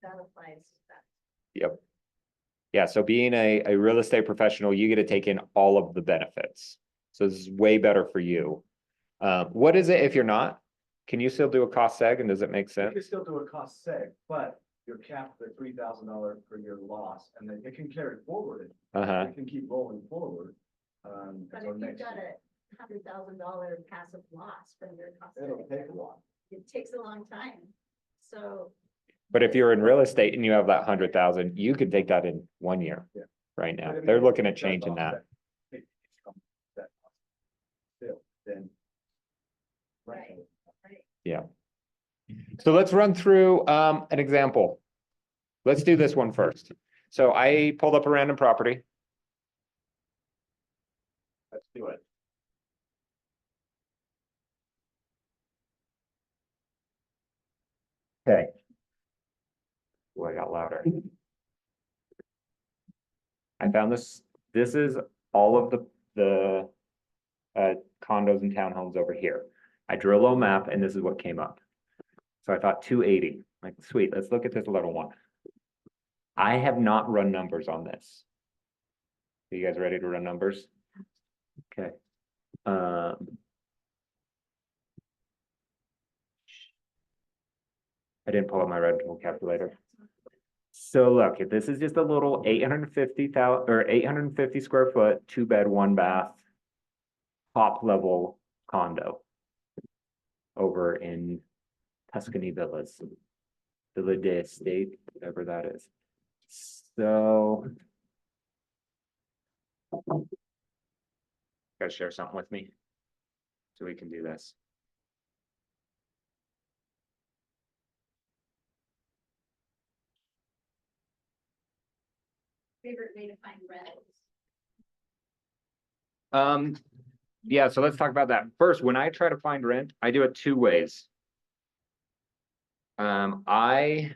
that applies to that. Yep. Yeah, so being a real estate professional, you get to take in all of the benefits. So this is way better for you. What is it if you're not? Can you still do a cost seg and does it make You sense? can still do a cost seg, but you're capped at $3,000 per year loss, and then it can carry forward. Uh-huh, It can keep rolling forward. But Until if you've next got year. a $100,000 passive loss from your cost, of It'll living, take a while. it takes a long time. So. but if you're in real estate and you have that 100,000, you could take that in 1 year. Yeah. Right now, But I mean, they're if looking it at does changing that. offset, it becomes that cost. Still, then. Right. Yeah. So let's run through an example. Let's do this one first. So I pulled up a random property. Let's do it. Okay. Boy, I got louder. I found this is all of the condos and townhomes over here. I drew a little map and this is what came up. So I thought 280, like, sweet, let's look at this little one. I have not run numbers on this. Are you guys ready to run numbers? Okay. I didn't pull up my rental calculator. So look, if this is just a little 850,000 or 850 square foot, 2-bed, 1-bath, top level condo over in Tuscany Villas, Villa de Estate, whatever that is. So. Guys share something with me so we can do this. Favorite way to find rentals. Yeah, so let's talk about that. First, when I try to find rent, I do it 2 ways. I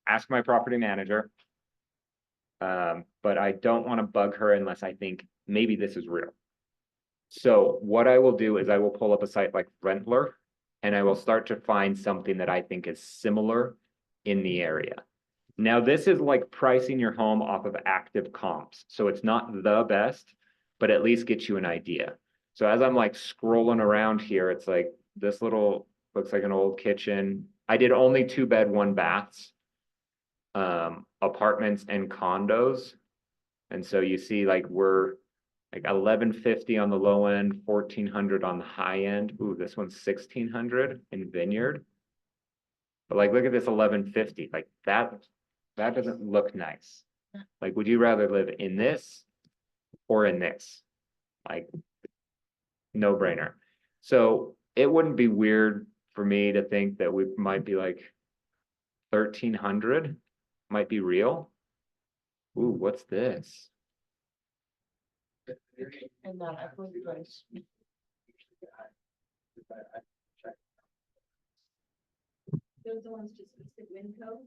ask my property manager. But I don't want to bug her unless I think maybe this is real. So what I will do is I will pull up a site like Rentler and I will start to find something that I think is similar in the area. Now, this is like pricing your home off of active comps. So it's not the best, but at least gets you an idea. So as I'm like scrolling around here, it's like this little looks like an old kitchen. I did only 2-bed, 1-baths, apartments and condos. And so you see like we're like 1150 on the low end, 1400 on the high end. Ooh, this one's 1600 in Vineyard. But like, look at this 1150, like that doesn't look nice. Like, would you rather live in this or in this? Like, no brainer. So it wouldn't be weird for me to think that we might be like 1300 might be real. Ooh, what's this? And that equity price. Those are the ones just listed Winco.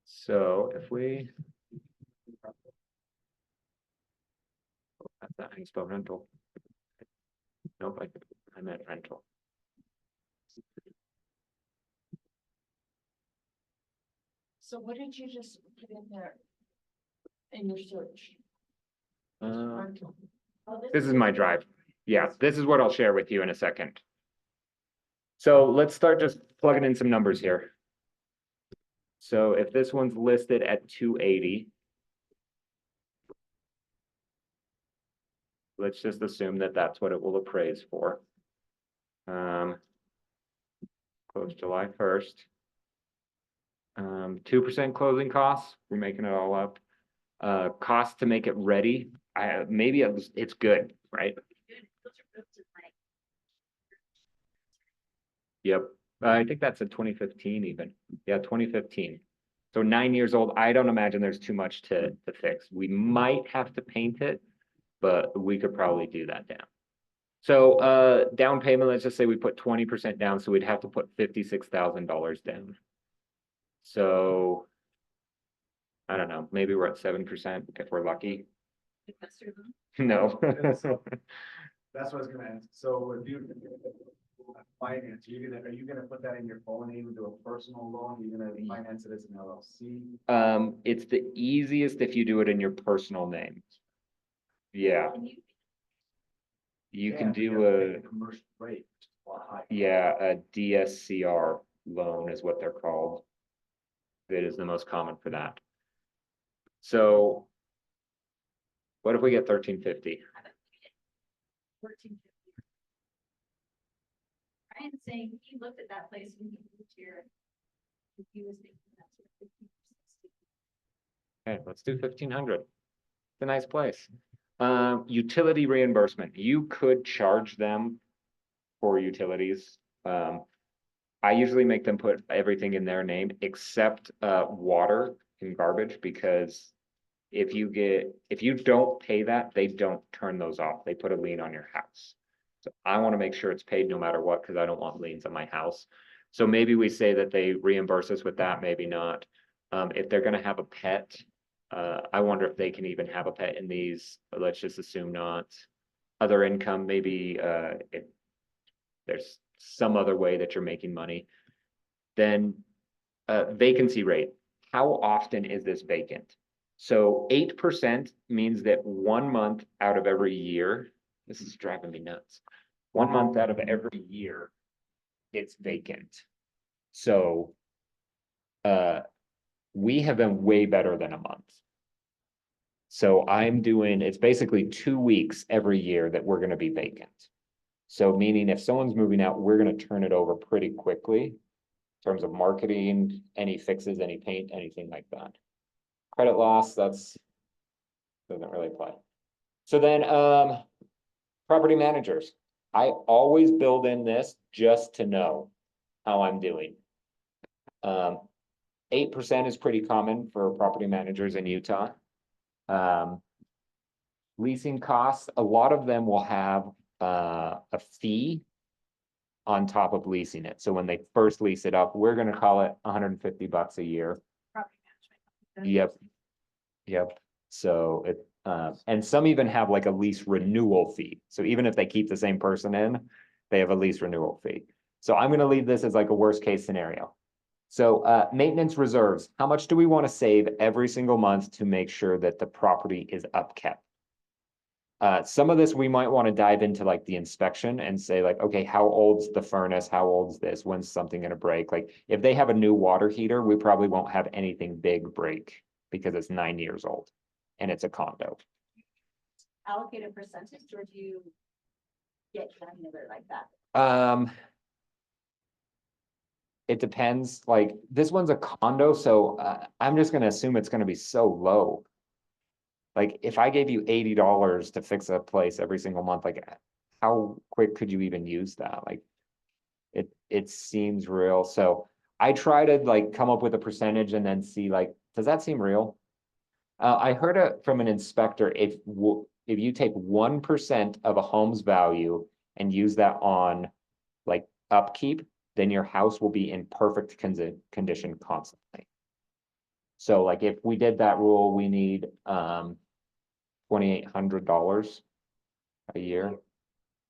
So if we. That's not how you spell rental. Nope, I meant rental. So what did you just put in there? In your search? Rental. Oh, This is my drive. Yeah, this is what I'll share with you in a second. So let's start just plugging in some numbers here. So if this one's listed at 280. Let's just assume that that's what it will appraise for. Close July 1st. 2% closing costs, we're making it all up. Cost to make it ready, maybe it's good, right? Good. Those are built in like. Yep, I think that's a 2015 even. Yeah, 2015. So 9 years old. I don't imagine there's too much to fix. We might have to paint it, but we could probably do that down. So down payment, let's just say we put 20% down, so we'd have to put $56,000 down. So I don't know, maybe we're at 7% if we're lucky. Investor loan. No. That's what I was gonna ask. So if you finance, are you gonna put that in your full name and do a personal loan? You're gonna finance it as an LLC? It's the easiest if you do it in your personal name. Yeah, And you, you Yeah, can but you do have to pay a, the commercial rate, which is a lot higher. yeah, a DSCR loan is what they're called. that is the most common for that. So what if we get 1350? 1450. Ryan's saying he looked at that place when he moved here. And he was thinking that's what 15%. Okay, let's do 1500. It's a nice place. Utility reimbursement, you could charge them for utilities. I usually make them put everything in their name except water and garbage, because if you don't pay that, they don't turn those off. They put a lien on your house. So I want to make sure it's paid no matter what, because I don't want liens on my house. So maybe we say that they reimburse us with that, maybe not. If they're gonna have a pet, I wonder if they can even have a pet in these, but let's just assume not. Other income, maybe if there's some other way that you're making money. Then vacancy rate, how often is this vacant? So 8% means that 1 month out of every year, this is driving me nuts. 1 month out of every year, it's vacant. So we have been way better than a month. So I'm doing, it's basically 2 weeks every year that we're gonna be vacant. So meaning if someone's moving out, we're gonna turn it over pretty quickly in terms of marketing, any fixes, any paint, anything like that. Credit loss, that's doesn't really apply. So then, property managers, I always build in this just to know how I'm doing. 8% is pretty common for property managers in Utah. Leasing costs, a lot of them will have a fee on top of leasing it. So when they first lease it up, we're gonna call it $150 a year. Property management. Yep. Yep. So it, and some even have like a lease renewal fee. So even if they keep the same person in, they have a lease renewal fee. So I'm gonna leave this as like a worst case scenario. So maintenance reserves, how much do we want to save every single month to make sure that the property is upkept? Some of this we might want to dive into like the inspection and say like, okay, how old's the furnace? How old's this? When's something gonna break? Like if they have a new water heater, we probably won't have anything big break because it's 9 years old and it's a condo. Allocate a percentage, or do you get granular like that? It depends, like this one's a condo, so I'm just gonna assume it's gonna be so low. Like if I gave you $80 to fix a place every single month, like how quick could you even use that? Like it seems real. So I try to like come up with a percentage and then see like, does that seem real? I heard it from an inspector, if you take 1% of a home's value and use that on like upkeep, then your house will be in perfect condition constantly. So like if we did that rule, we need $2,800 a year.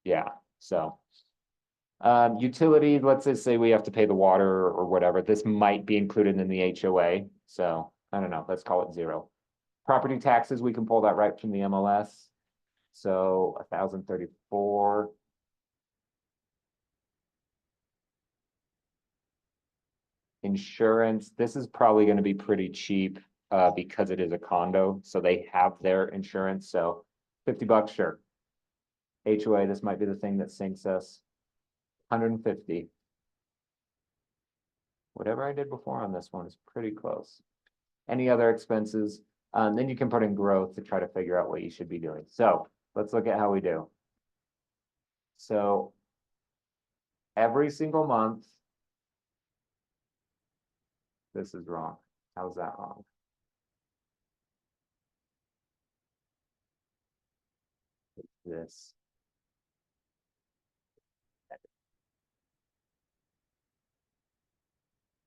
Yeah, so. Utility, let's just say we have to pay the water or whatever. This might be included in the HOA. So I don't know, let's call it 0. Property taxes, we can pull that right from the MLS. So 1,034. Insurance, this is probably going to be pretty cheap because it is a condo, so they have their insurance. So $50, sure. HOA, this might be the thing that sinks us. 150. Whatever I did before on this one is pretty close. Any other expenses? Then you can put in growth to try to figure out what you should be doing. So let's look at how we do. So every single month, this is wrong. How's that wrong? This.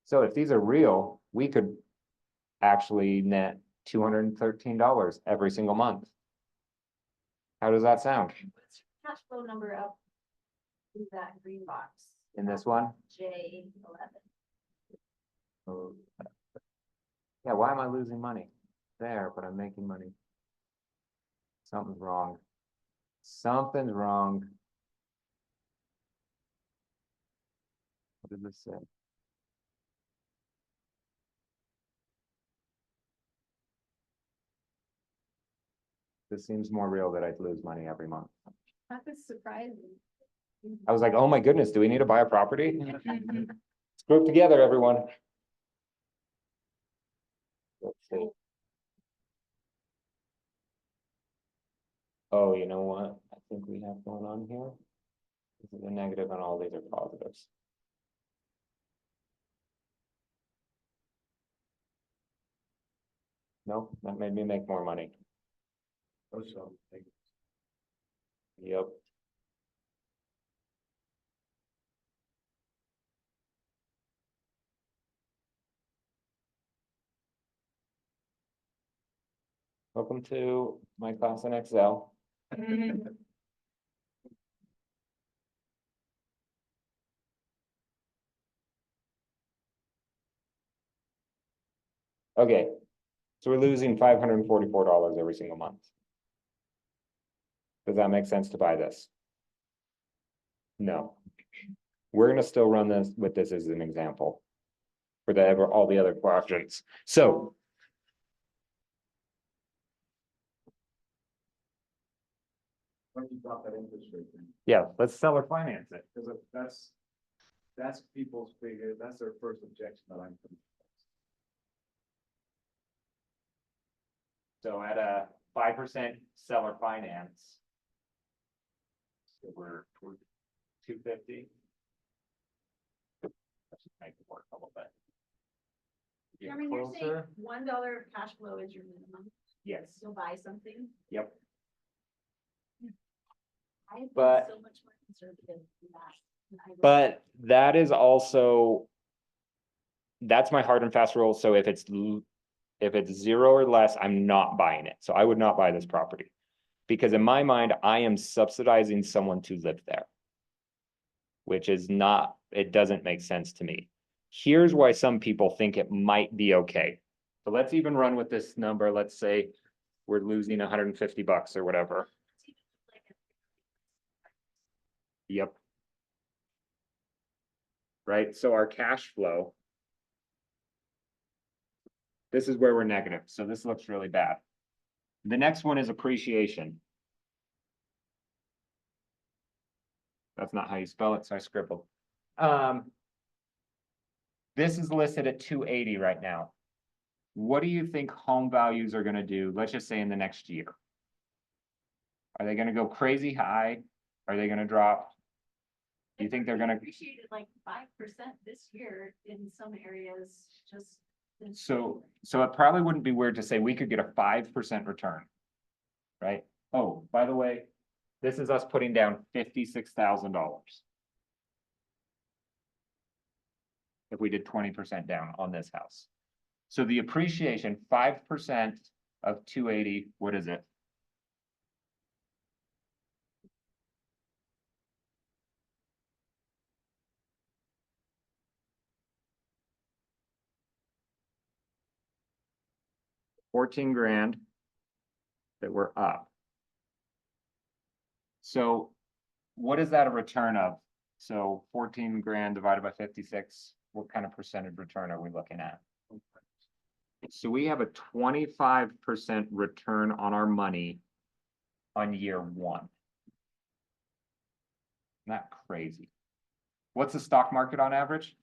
So if these are real, we could actually net $213 every single month. How does that sound What's your cash flow number up in that green box? in this one? J11. Oh, yeah, why am I losing money? There, but I'm making money. Something's wrong. Something's wrong. What did this say? This seems more real that I'd lose money every month. That was surprising. I was like, oh my goodness, do we need to buy a property? Let's group together, everyone. Let's see. Oh, you know what? I think we have going on here. This is a negative and all these are positives. No, that made me make more money. Oh, so, like, Yep. Welcome to my class in Excel. Okay, so we're losing $544 every single month. Does that make sense to buy this? No. We're gonna still run this with this as an example. For all the other quadrants. So. when you drop that interest rate, then, Yeah, let's seller finance it. because that's people's figure, that's their first objection that I'm. So at a 5% seller finance. So we're 250. Let's just make it work a little bit. Get I mean, you're saying closer. $1 cash flow is your minimum, Yes, you'll buy something. yep. I have been But- so much more conservative than that. than I was. But that is also. That's my hard and fast rule, so if it's 0 or less, I'm not buying it, so I would not buy this property. Because in my mind, I am subsidizing someone to live there. Which is not, it doesn't make sense to me. Here's why some people think it might be okay. So let's even run with this number, let's say we're losing $150 or whatever. Yep. Right, so our cash flow. This is where we're negative, so this looks really bad. The next one is appreciation. That's not how you spell it, so I scribbled. This is listed at 280 right now. What do you think home values are gonna do, let's just say in the next year? Are they gonna go crazy high? Are they gonna drop? Do you think they're gonna? Appreciated like 5% this year in some areas, just. So it probably wouldn't be weird to say we could get a 5% return. Right? Oh, by the way, this is us putting down $56,000. If we did 20% down on this house. So the appreciation, 5% of 280, what is it? $14,000 that we're up. So what is that a return of? So $14,000 divided by 56, what kind of percentage return are we looking at? So we have a 25% return on our money on year 1. Not crazy. What's the stock market on average?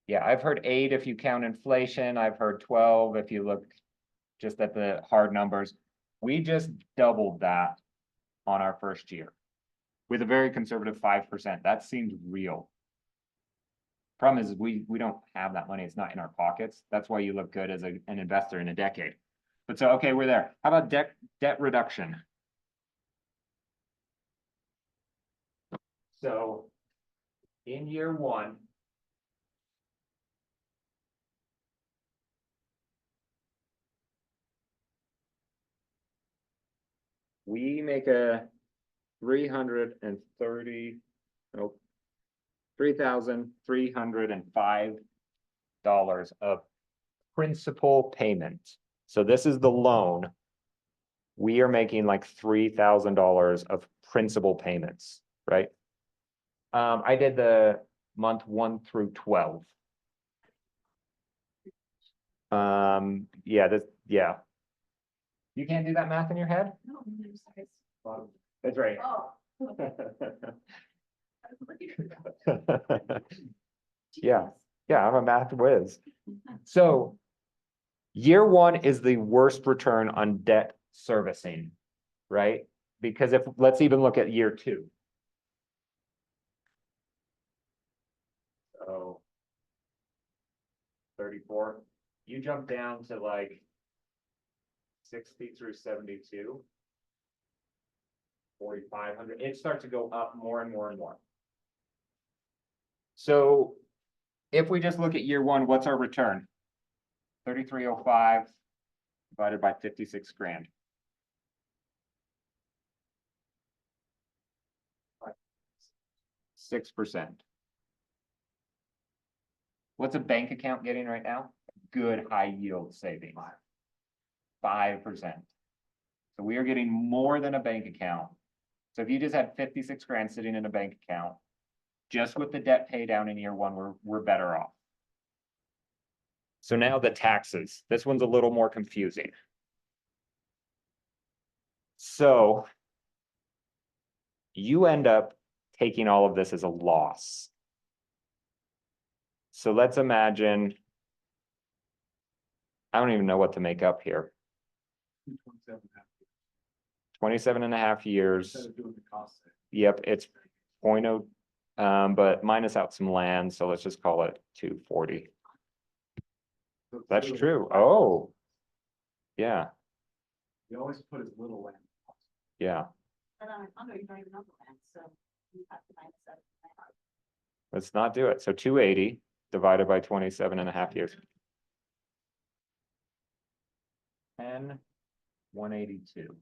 Yeah, I've heard 8 if you count inflation. I've heard 12 if you look just at the hard numbers. We just doubled that on our first year with a very conservative 5%. That seems real. Problem is we don't have that money. It's not in our pockets. That's why you look good as an investor in a decade. But so, okay, we're there. How about debt reduction? So in year 1, we make a $3,305 of principal payment. So this is the loan. We are making like $3,000 of principal payments, right? I did the month 1 through 12. Yeah, yeah. You can't do that math in your head? No, I'm sorry. That's right. Oh. I was looking for that. Yeah, yeah, I'm a math whiz. So year one is the worst return on debt servicing, right? Because let's even look at year two. So 34, you jump down to like 60 through 72. 4,500, it starts to go up more and more and more. So if we just look at year one, what's our return? 3,305 divided by 56 grand. Six percent. What's a bank account getting right now? Good high yield savings. 5%. So we are getting more than a bank account. So if you just had 56 grand sitting in a bank account, just with the debt pay down in year one, we're better off. So now the taxes. This one's a little more confusing. So you end up taking all of this as a loss. So let's imagine, I don't even know what to make up here. 27 and a half years. Instead of doing the cost. Yep, it's 0.0, but minus out some land, so let's just call it 240. That's true. Oh. Yeah, You always put as little land. yeah. But on a condo, you don't even know the land, so you have to find that. Let's not do it. So 280 divided by 27 and a half years. 10,182.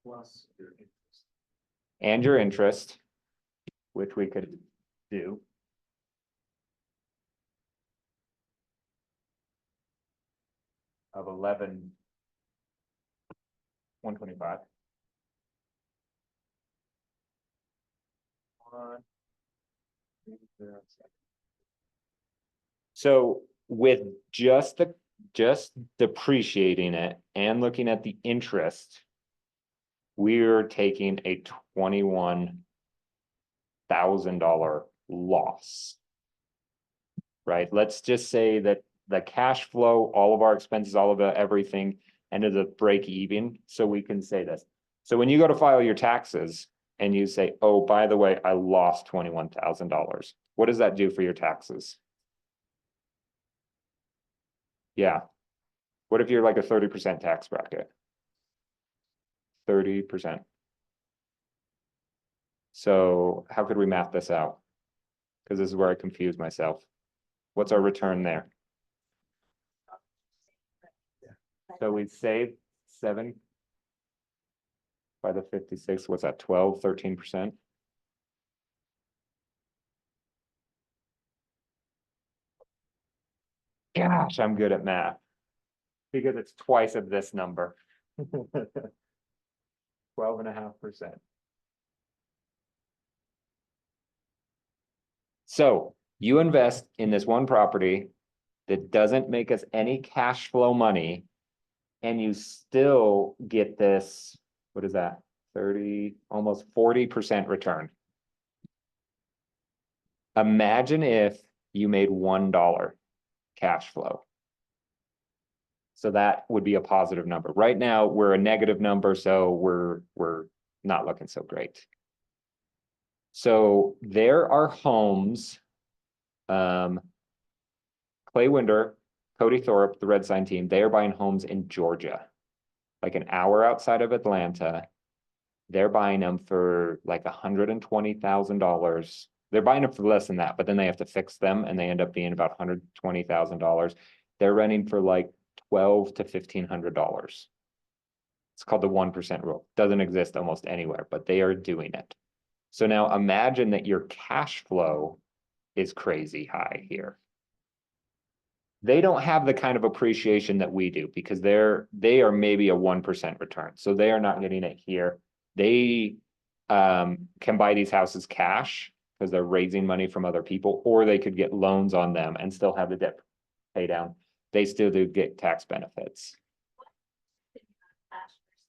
Plus your interest. And your interest, which we could do. Of 11,125. So with just depreciating it and looking at the interest, we're taking a $21,000 loss. Right? Let's just say that the cash flow, all of our expenses, all of everything ended up break even. So we can say this. So when you go to file your taxes and you say, oh, by the way, I lost $21,000. What does that do for your taxes? Yeah. What if you're like a 30% tax bracket? 30%. So how could we math this out? Because this is where I confuse myself. What's our return there? So we saved 7 by the 56, what's that, 12, 13%? Gosh, I'm good at math. Because it's twice of this number. 12.5%. So you invest in this one property that doesn't make us any cash flow money, and you still get this, what is that? 30, almost 40% return. Imagine if you made $1 cash flow. So that would be a positive number. Right now, we're a negative number, so we're not looking so great. So there are homes, Clay Winder, Cody Thorpe, the Red Sign team, they are buying homes in Georgia, like an hour outside of Atlanta. They're buying them for like $120,000. They're buying them for less than that, but then they have to fix them and they end up being about $120,000. They're renting for like $1,200 to $1,500. It's called the 1% rule. Doesn't exist almost anywhere, but they are doing it. So now imagine that your cash flow is crazy high here. They don't have the kind of appreciation that we do because they are maybe a 1% return. So they are not getting it here. They can buy these houses cash because they're raising money from other people, or they could get loans on them and still have the debt pay down. they still do get tax benefits. Cash versus-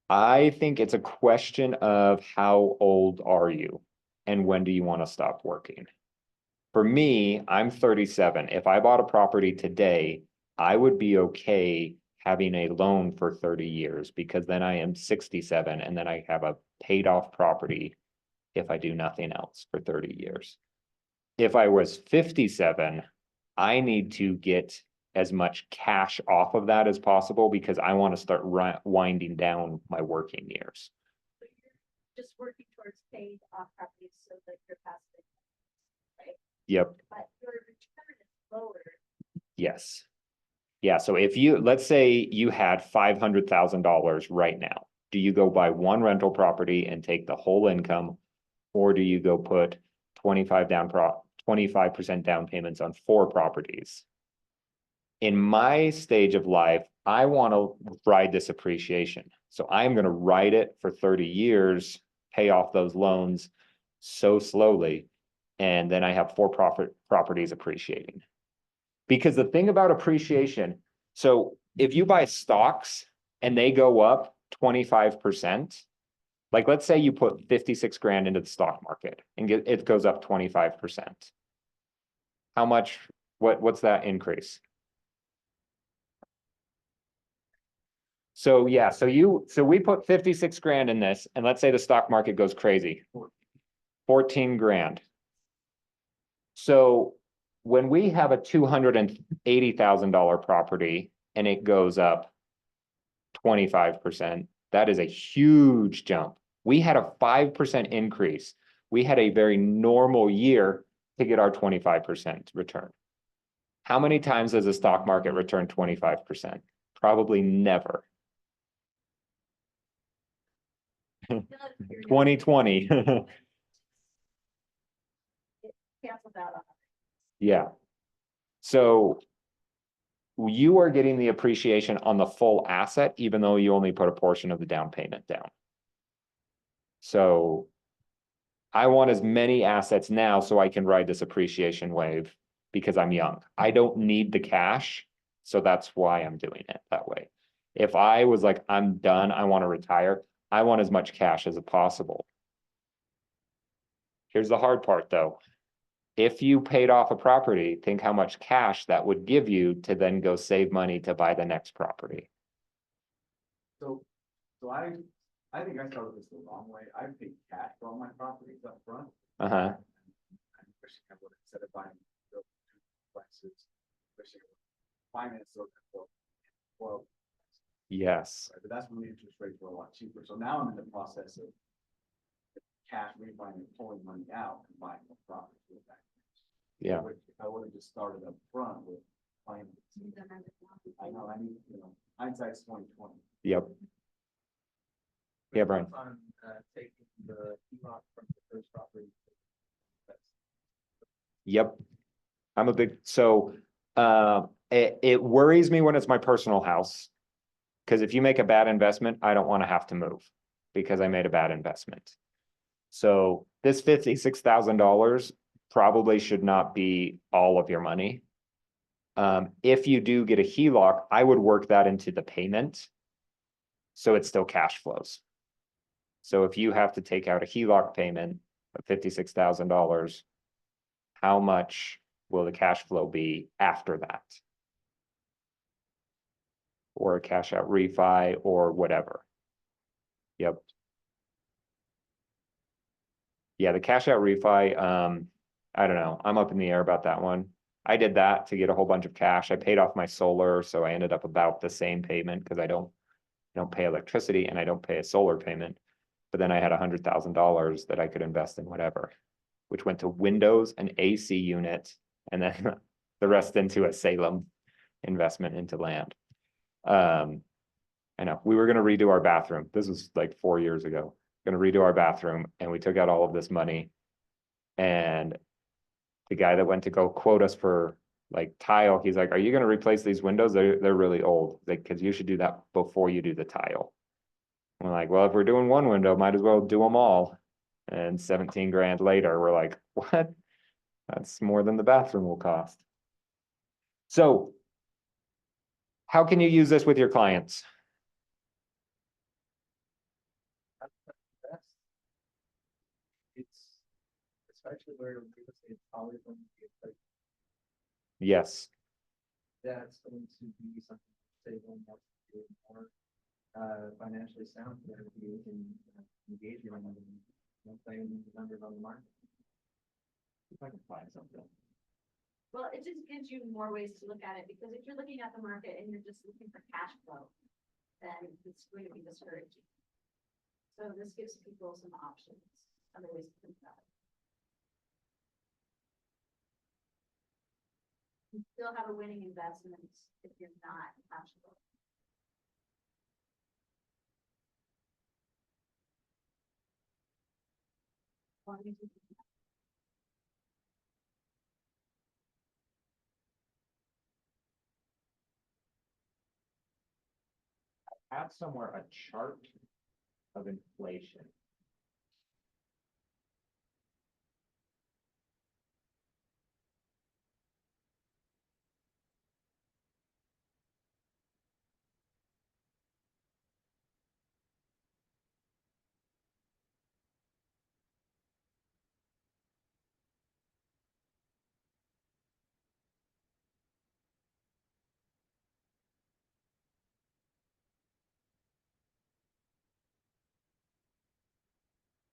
I think it's a question of how old are you and when do you want to stop working? For me, I'm 37. If I bought a property today, I would be okay having a loan for 30 years because then I am 67 and then I have a paid off property if I do nothing else for 30 years. If I was 57, I need to get as much cash off of that as possible because I want to start winding down my working years. So you're just working towards paying off properties so that you're passive, Yep, but your return is lower. yes. Yeah, so if you, let's say you had $500,000 right now, do you go buy one rental property and take the whole income? Or do you go put 25% down payments on 4 properties? In my stage of life, I want to ride this appreciation. So I'm going to ride it for 30 years, pay off those loans so slowly. And then I have 4 properties appreciating. Because the thing about appreciation, so if you buy stocks and they go up 25%, like let's say you put 56 grand into the stock market and it goes up 25%. How much, what's that increase? So yeah, so we put 56 grand in this and let's say the stock market goes crazy. 14 grand. So when we have a $280,000 property and it goes up 25%, that is a huge jump. We had a 5% increase. We had a very normal year to get our 25% return. How many times does the stock market return 25%? Probably never. 2020. Cancel that off. Yeah. So you are getting the appreciation on the full asset, even though you only put a portion of the down payment down. So I want as many assets now so I can ride this appreciation wave because I'm young. I don't need the cash, so that's why I'm doing it that way. If I was like, I'm done, I want to retire, I want as much cash as possible. Here's the hard part though. If you paid off a property, think how much cash that would give you to then go save money to buy the next property. So I think I started this the wrong way. I paid cash for all my properties up front. Uh-huh. I'm wishing I would have, instead of buying built complexes, wishing I would finance those. Well, Yes. right, but that's when the interest rates were a lot cheaper. So now I'm in the process of cash refinancing, pulling money out and buying the property with that. Yeah. If I would have just started up front with financing. I know, I mean, hindsight's 20/20. Yep. Yeah, Brian. On, taking the HELOC from the first property. Yep. I'm a big, so it worries me when it's my personal house. Because if you make a bad investment, I don't want to have to move because I made a bad investment. So this $56,000 probably should not be all of your money. If you do get a HELOC, I would work that into the payment. So it still cash flows. So if you have to take out a HELOC payment of $56,000, how much will the cash flow be after that? Or a cash out refi or whatever. Yep. Yeah, the cash out refi, I don't know. I'm up in the air about that one. I did that to get a whole bunch of cash. I paid off my solar, so I ended up about the same payment because I don't pay electricity and I don't pay a solar payment. But then I had $100,000 that I could invest in whatever, which went to windows, an AC unit, and then the rest into a Salem investment into land. I know we were going to redo our bathroom. This was like 4 years ago. Going to redo our bathroom, and we took out all of this money. And the guy that went to go quote us for like tile, he's like, "Are you going to replace these windows? They're really old. Like, because you should do that before you do the tile." We're like, "Well, if we're doing one window, might as well do them all." And 17 grand later, we're like, "What? That's more than the bathroom will cost. So how can you use this with your clients? That's. It's, especially where real estate is always going to be a place Yes, that's going to be something stable and that's more, financially sound, where you can engage your money, playing the numbers on the market. If I can find something. Well, it just gives you more ways to look at it, because if you're looking at the market and you're just looking for cash flow, then it's going to be discouraging. So this gives people some options, other ways to think about it. You still have a winning investment if you're not cash flow. Why do you think that? have somewhere a chart of inflation.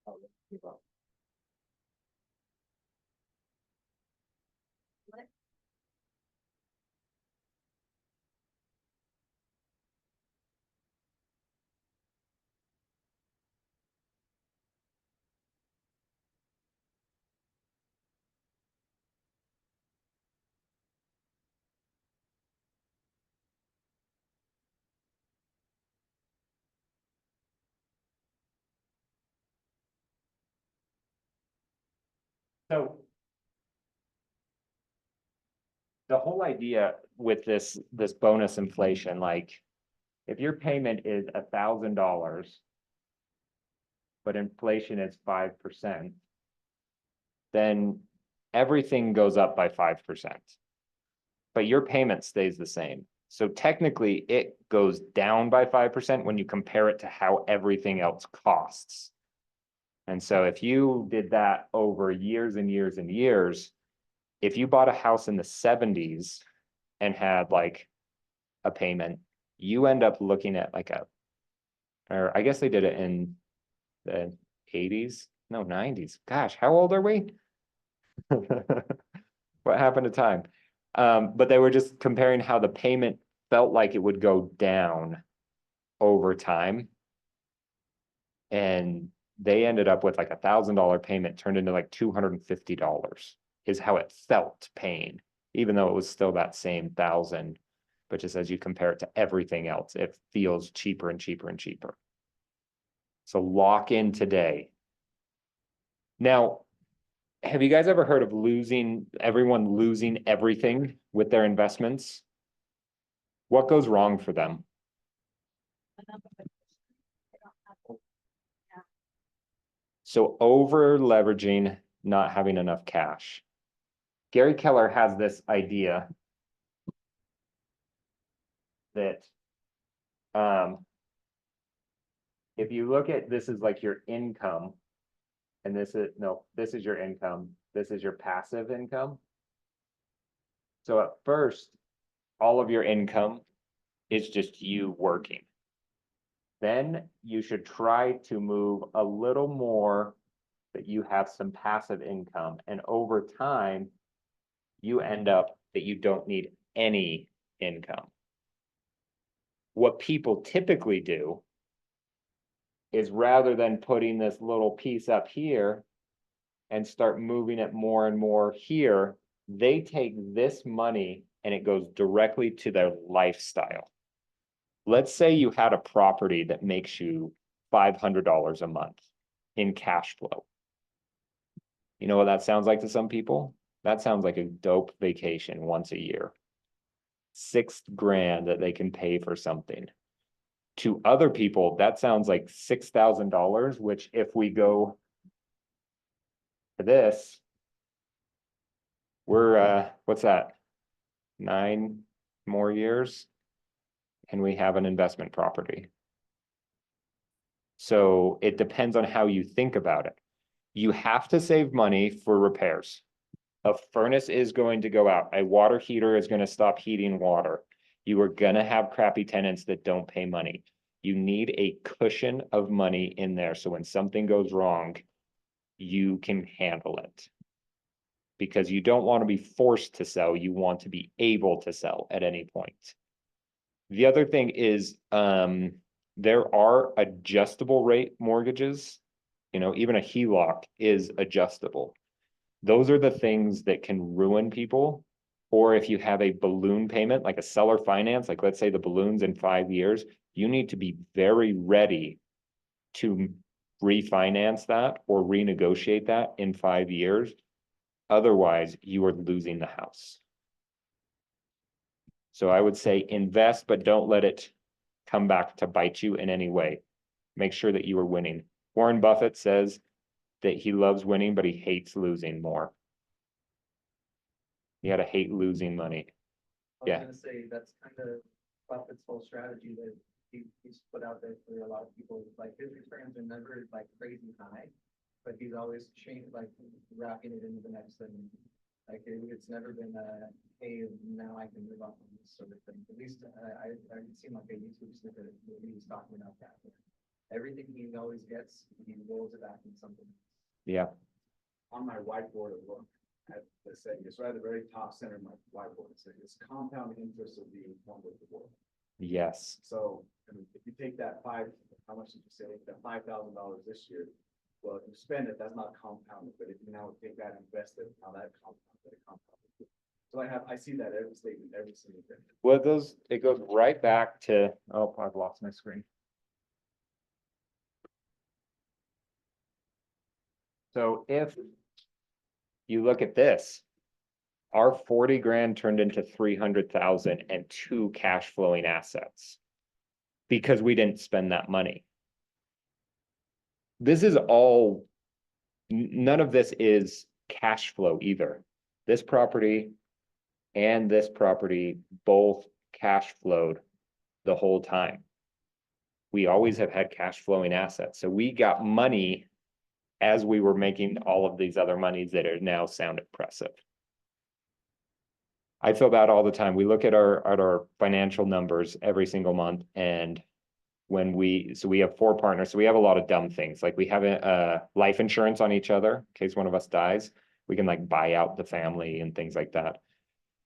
Oh, let's give up. What? So the whole idea with this bonus inflation, like if your payment is $1,000, but inflation is 5%, then everything goes up by 5%. But your payment stays the same. So technically it goes down by 5% when you compare it to how everything else costs. And so if you did that over years and years and years, if you bought a house in the 70s and had like a payment, you end up looking at like or I guess they did it in the 80s, no, 90s. Gosh, how old are we? What happened to time? But they were just comparing how the payment felt like it would go down over time. And they ended up with like $1,000 payment turned into like $250 is how it felt paying, even though it was still that same 1,000. But just as you compare it to everything else, it feels cheaper and cheaper and cheaper. So lock in today. Now, have you guys ever heard of everyone losing everything with their investments? What goes wrong for them? So over leveraging, not having enough cash. Gary Keller has this idea that if you look at this is like your income, and this is your income, this is your passive income. So at first, all of your income is just you working. Then you should try to move a little more that you have some passive income. And over time, you end up that you don't need any income. What people typically do is rather than putting this little piece up here and start moving it more and more here, they take this money and it goes directly to their lifestyle. Let's say you had a property that makes you $500 a month in cash flow. You know what that sounds like to some people? That sounds like a dope vacation once a year. $6,000 that they can pay for something. To other people, that sounds like $6,000, which if we go to this, we're, what's that? 9 more years? And we have an investment property. So it depends on how you think about it. You have to save money for repairs. A furnace is going to go out. A water heater is going to stop heating water. You are going to have crappy tenants that don't pay money. You need a cushion of money in there. So when something goes wrong, you can handle it. Because you don't want to be forced to sell. You want to be able to sell at any point. The other thing is, there are adjustable rate mortgages. You know, even a HELOC is adjustable. Those are the things that can ruin people. Or if you have a balloon payment, like a seller finance, like let's say the balloon's in 5 years, you need to be very ready to refinance that or renegotiate that in 5 years. Otherwise, you are losing the house. So I would say invest, but don't let it come back to bite you in any way. Make sure that you are winning. Warren Buffett says that he loves winning, but he hates losing more. You gotta hate losing money. I was Yeah. gonna say, that's kind of Buffett's whole strategy that he's put out there for a lot of people, like his returns are never like crazy high. But he's always changed, like wrapping it into the next thing. Like it's never been a, hey, now I can move on from this sort of thing. At least I've seen like a YouTube snippet where he was talking about that. Everything he always gets, he rolls it back in something. Yeah, On my whiteboard at work, at the setting, it's right at the very top center of my whiteboard, it's compound interest of being one with the world. yes. So, I mean, if you take that how much did you say, that $5,000 this year? Well, if you spend it, that's not compounded, but if you now take that and invest it, now that compounded. So I see that every statement, every single thing. Well, it goes right back to, oh, I've lost my screen. So if you look at this, our 40 grand turned into 300,000 and 2 cash flowing assets. Because we didn't spend that money. This is all, none of this is cash flow either. This property and this property both cash flowed the whole time. We always have had cash flowing assets. So we got money as we were making all of these other monies that are now sound impressive. I feel bad all the time. We look at our financial numbers every single month, and when we have 4 partners, so we have a lot of dumb things. Like we have a life insurance on each other in case one of us dies. We can like buy out the family and things like that.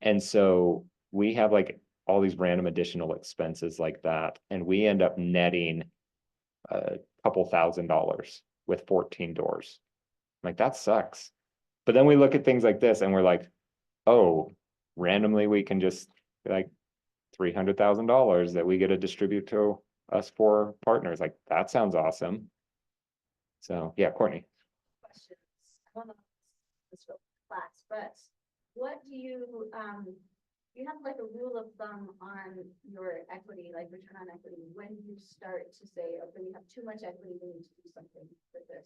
And so we have like all these random additional expenses like that, and we end up netting a couple $1,000s with 14 doors. Like that sucks. But then we look at things like this and we're like, oh, randomly we can just be like $300,000 that we get to distribute to us 4 partners. Like that sounds awesome. So yeah, Courtney. Questions. I don't know if this is class, but what do you have like a rule of thumb on your equity, like return on equity, when you start to say, okay, we have too much equity, we need to do something with this?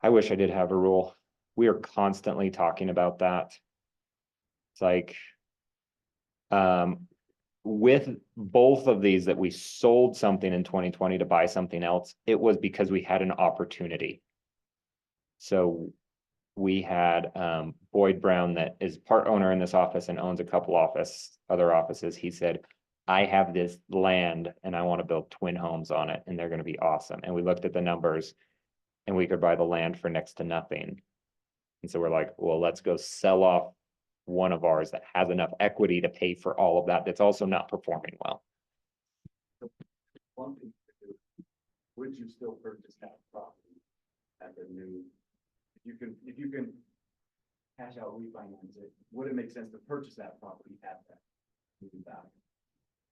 I wish I did have a rule. We are constantly talking about that. It's like, with both of these that we sold something in 2020 to buy something else, it was because we had an opportunity. So we had Boyd Brown that is part owner in this office and owns a couple other offices. He said, I have this land and I want to build twin homes on it and they're going to be awesome. And we looked at the numbers and we could buy the land for next to nothing. And so we're like, well, let's go sell off one of ours that has enough equity to pay for all of that. That's also not performing well. One thing to do, would you still purchase that property at the new? If you can cash out, refinance it, would it make sense to purchase that property at that new value?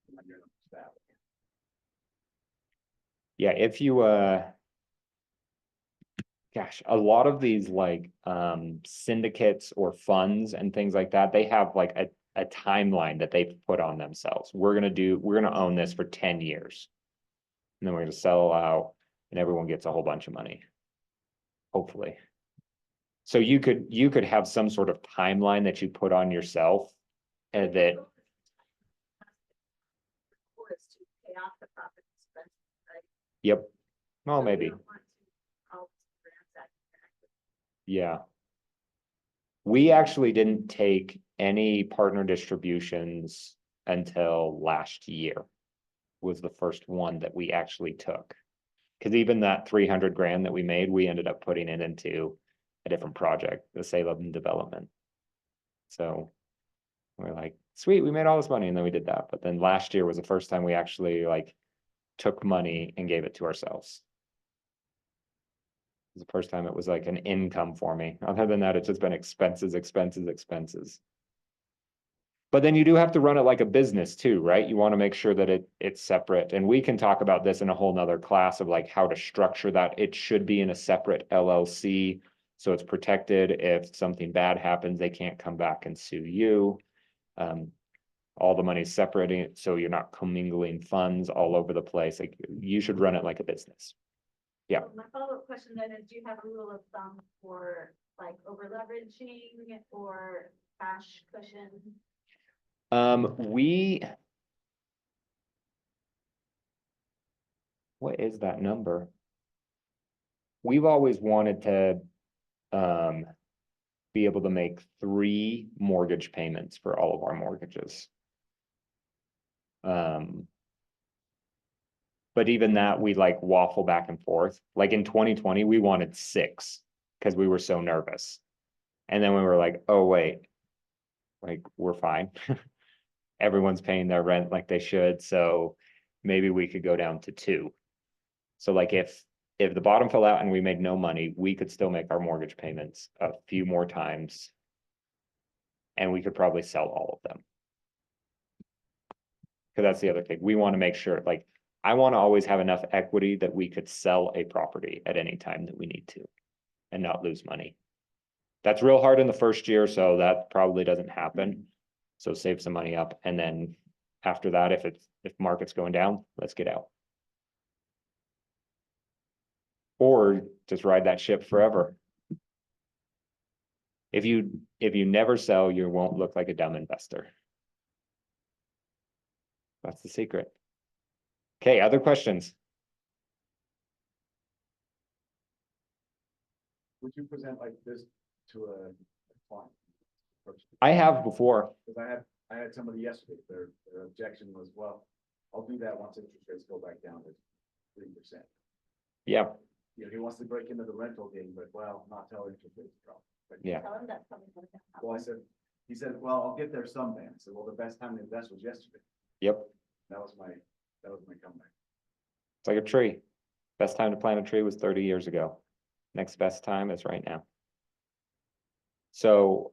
When you're in a value? Yeah, if you gosh, a lot of these like syndicates or funds and things like that, they have like a timeline that they've put on themselves. We're gonna own this for 10 years. And then we're gonna sell out and everyone gets a whole bunch of money. Hopefully. So you could have some sort of timeline that you put on yourself. And that, Or is to pay off the property expenses, right? yep, well, So we maybe, don't want to all ransack the back. yeah. We actually didn't take any partner distributions until last year. Was the first one that we actually took. Cause even that 300 grand that we made, we ended up putting it into a different project, the Salem development. So we're like, sweet, we made all this money, and then we did that. But then last year was the first time we actually like took money and gave it to ourselves. It was the first time it was like an income for me. Other than that, it's just been expenses, expenses, expenses. But then you do have to run it like a business too, right? You want to make sure that it's separate. And we can talk about this in a whole nother class of like how to structure that. It should be in a separate LLC. So it's protected. If something bad happens, they can't come back and sue you. All the money's separating, so you're not commingling funds all over the place. Like you should run it like a business. Yeah. So my follow-up question then is, do you have a rule of thumb for like over leveraging or cash cushion? What is that number? We've always wanted to, be able to make 3 mortgage payments for all of our mortgages. But even that, we like waffle back and forth. Like in 2020, we wanted 6 because we were so nervous. And then we were like, oh, wait, like we're fine. Everyone's paying their rent like they should, so maybe we could go down to 2. So like if the bottom fell out and we made no money, we could still make our mortgage payments a few more times. And we could probably sell all of them. Cause that's the other thing. We want to make sure, like, I want to always have enough equity that we could sell a property at any time that we need to and not lose money. That's real hard in the first year, so that probably doesn't happen. So save some money up, and then after that, if market's going down, let's get out. Or just ride that ship forever. If you never sell, you won't look like a dumb investor. That's the secret. Okay, other questions? Would you present like this to a client? I have before. Because I had somebody yesterday, their objection was, well, I'll do that once interest rates go back down to 3%. Yeah, You know, he wants to break into the rental game, but well, not till interest rates drop. But- yeah. Tell them that's something that's gonna happen. Well, he said, well, I'll get there someday. I said, well, the best time to invest was yesterday. Yep, That was my comeback. it's like a tree. Best time to plant a tree was 30 years ago. Next best time is right now. So,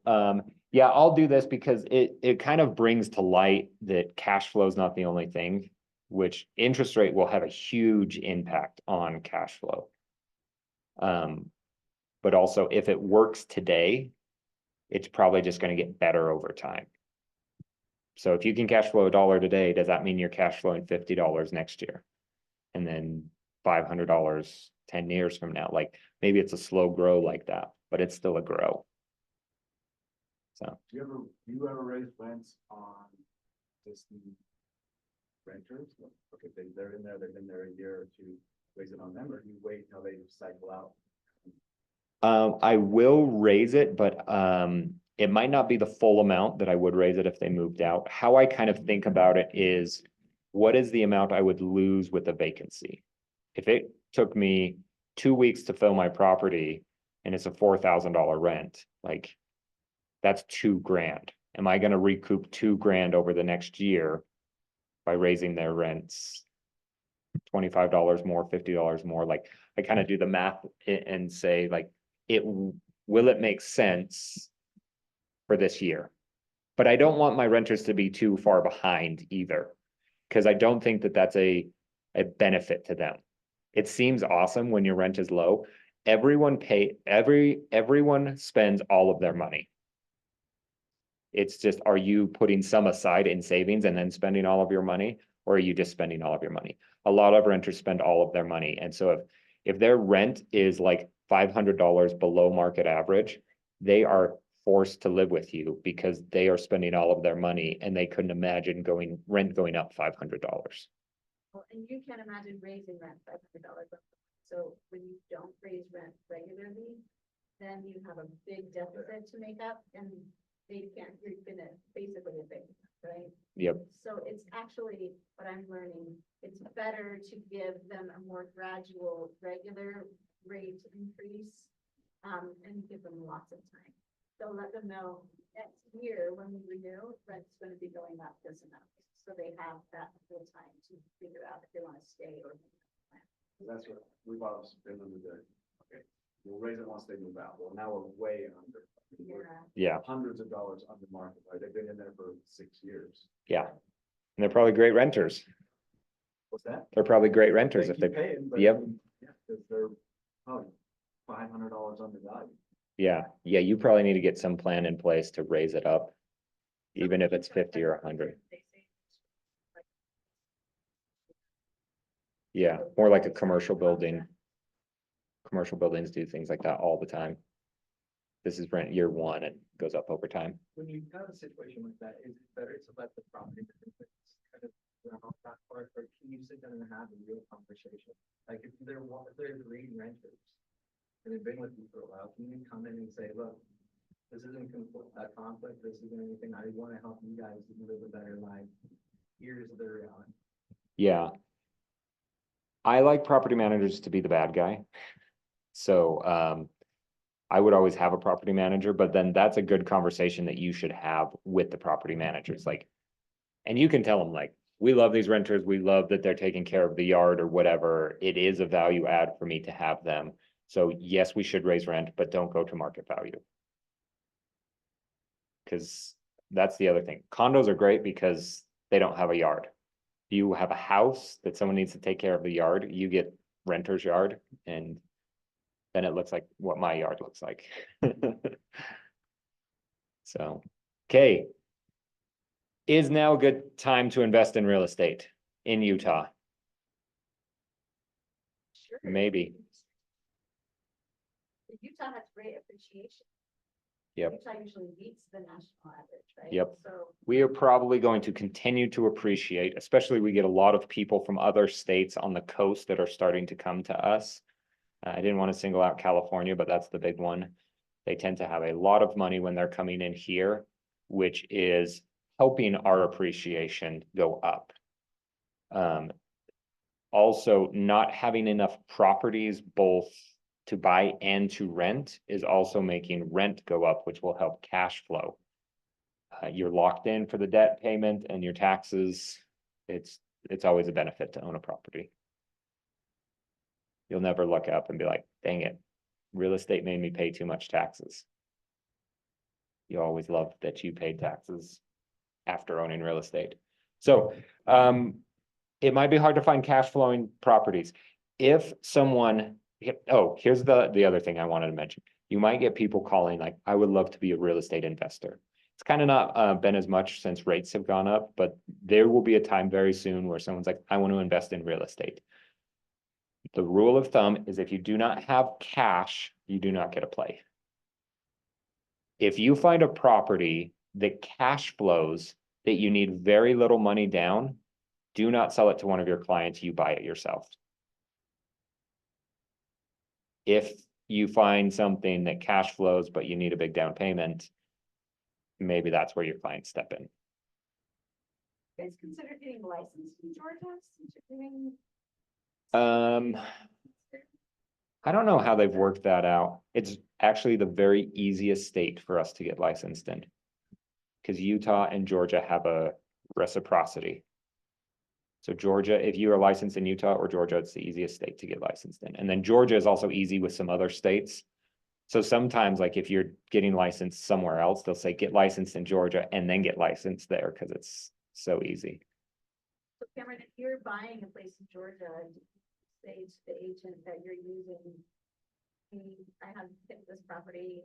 yeah, I'll do this because it kind of brings to light that cash flow is not the only thing, which interest rate will have a huge impact on cash flow. But also if it works today, it's probably just going to get better over time. So if you can cash flow $1 today, does that mean you're cash flowing $50 next year? And then $500 10 years from now? Like maybe it's a slow grow like that, but it's still a grow. So Do you ever raise rents on existing renters? Okay, they're in there, they've been there a year or two, raise it on them, or do you wait until they cycle out? I will raise it, but it might not be the full amount that I would raise it if they moved out. How I kind of think about it is, what is the amount I would lose with a vacancy? If it took me 2 weeks to fill my property and it's a $4,000 rent, like that's $2,000. Am I going to recoup $2,000 over the next year by raising their rents $25 more, $50 more? Like I kind of do the math and say like, will it make sense for this year? But I don't want my renters to be too far behind either, because I don't think that that's a benefit to them. It seems awesome when your rent is low. Everyone spends all of their money. It's just, are you putting some aside in savings and then spending all of your money, or are you just spending all of your money? A lot of renters spend all of their money. And so if their rent is like $500 below market average, they are forced to live with you because they are spending all of their money and they couldn't imagine rent going up $500. Well, and you can't imagine raising rent $500. So when you don't raise rent regularly, then you have a big deficit to make up and they can't, you're gonna basically evict, right? Yep, So it's actually, what I'm learning, it's better to give them a more gradual, regular rate increase. And give them lots of time. So let them know next year when we renew, rent's gonna be going up this amount. So they have that full time to figure out if they wanna stay or. That's what we bought us Finland to do. Okay, we'll raise it once they move out. Well, now we're way under. We're Yeah, yeah, Hundreds of dollars under market, right? They've been in there for 6 years. yeah. And they're probably great renters. What's that? They're probably great renters if keep they, paying, but, yep. Yeah, because they're probably $500 undervalued. yeah, you probably need to get some plan in place to raise it up. Even if it's 50 or 100. Yeah, more like a commercial building. Commercial buildings do things like that all the time. This is rent year one, it goes up over time. When you have a situation like that, is it better to let the property management kind of, that part, or can you sit down and have a real conversation? Like if they're great renters, and they've been with you for a while, can you come in and say, look, this isn't a conflict, this isn't anything, I want to help you guys live a better life. Here's the reality. Yeah. I like property managers to be the bad guy. So, I would always have a property manager, but then that's a good conversation that you should have with the property managers, like. And you can tell them like, we love these renters, we love that they're taking care of the yard or whatever, it is a value add for me to have them. So yes, we should raise rent, but don't go to market value. Cause that's the other thing, condos are great because they don't have a yard. You have a house that someone needs to take care of the yard, you get renter's yard and then it looks like what my yard looks like. So, okay. Is now a good time to invest in real estate in Utah? sure. Maybe. Utah has great appreciation. Yep. Utah usually beats the national average, right? Yep. So, We are probably going to continue to appreciate, especially we get a lot of people from other states on the coast that are starting to come to us. I didn't want to single out California, but that's the big one. They tend to have a lot of money when they're coming in here, which is helping our appreciation go up. Also, not having enough properties both to buy and to rent is also making rent go up, which will help cash flow. You're locked in for the debt payment and your taxes. It's always a benefit to own a property. You'll never look up and be like, dang it, real estate made me pay too much taxes. You always love that you paid taxes after owning real estate. So, it might be hard to find cash flowing properties. If someone, here's the other thing I wanted to mention. You might get people calling like, I would love to be a real estate investor. It's kind of not been as much since rates have gone up, but there will be a time very soon where someone's like, I want to invest in real estate. The rule of thumb is if you do not have cash, you do not get a play. If you find a property that cash flows that you need very little money down, do not sell it to one of your clients, you buy it yourself. If you find something that cash flows, but you need a big down payment, maybe that's where your clients step in. you guys consider getting licensed in Georgia since you're doing. I don't know how they've worked that out. It's actually the very easiest state for us to get licensed in. Because Utah and Georgia have a reciprocity. So Georgia, if you are licensed in Utah or Georgia, it's the easiest state to get licensed in. And then Georgia is also easy with some other states. So sometimes like if you're getting licensed somewhere else, they'll say get licensed in Georgia and then get licensed there because it's so easy. So Cameron, if you're buying a place in Georgia, say to the agent that you're using, I have picked this property,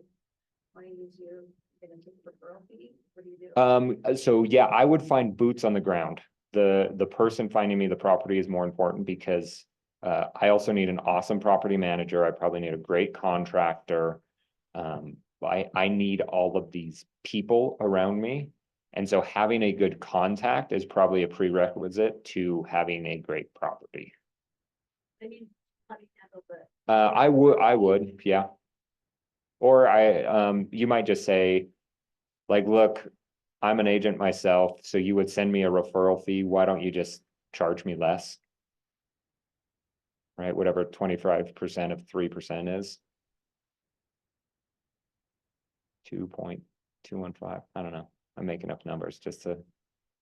want to use you, you're gonna take a referral fee, what do you do? So yeah, I would find boots on the ground. The person finding me the property is more important because I also need an awesome property manager. I probably need a great contractor. I need all of these people around me. And so having a good contact is probably a prerequisite to having a great property. I mean, how do you handle the, I would, yeah. Or you might just say, like, look, I'm an agent myself, so you would send me a referral fee. Why don't you just charge me less? Right, whatever 25% of 3% is. 2.215, I don't know. I'm making up numbers just to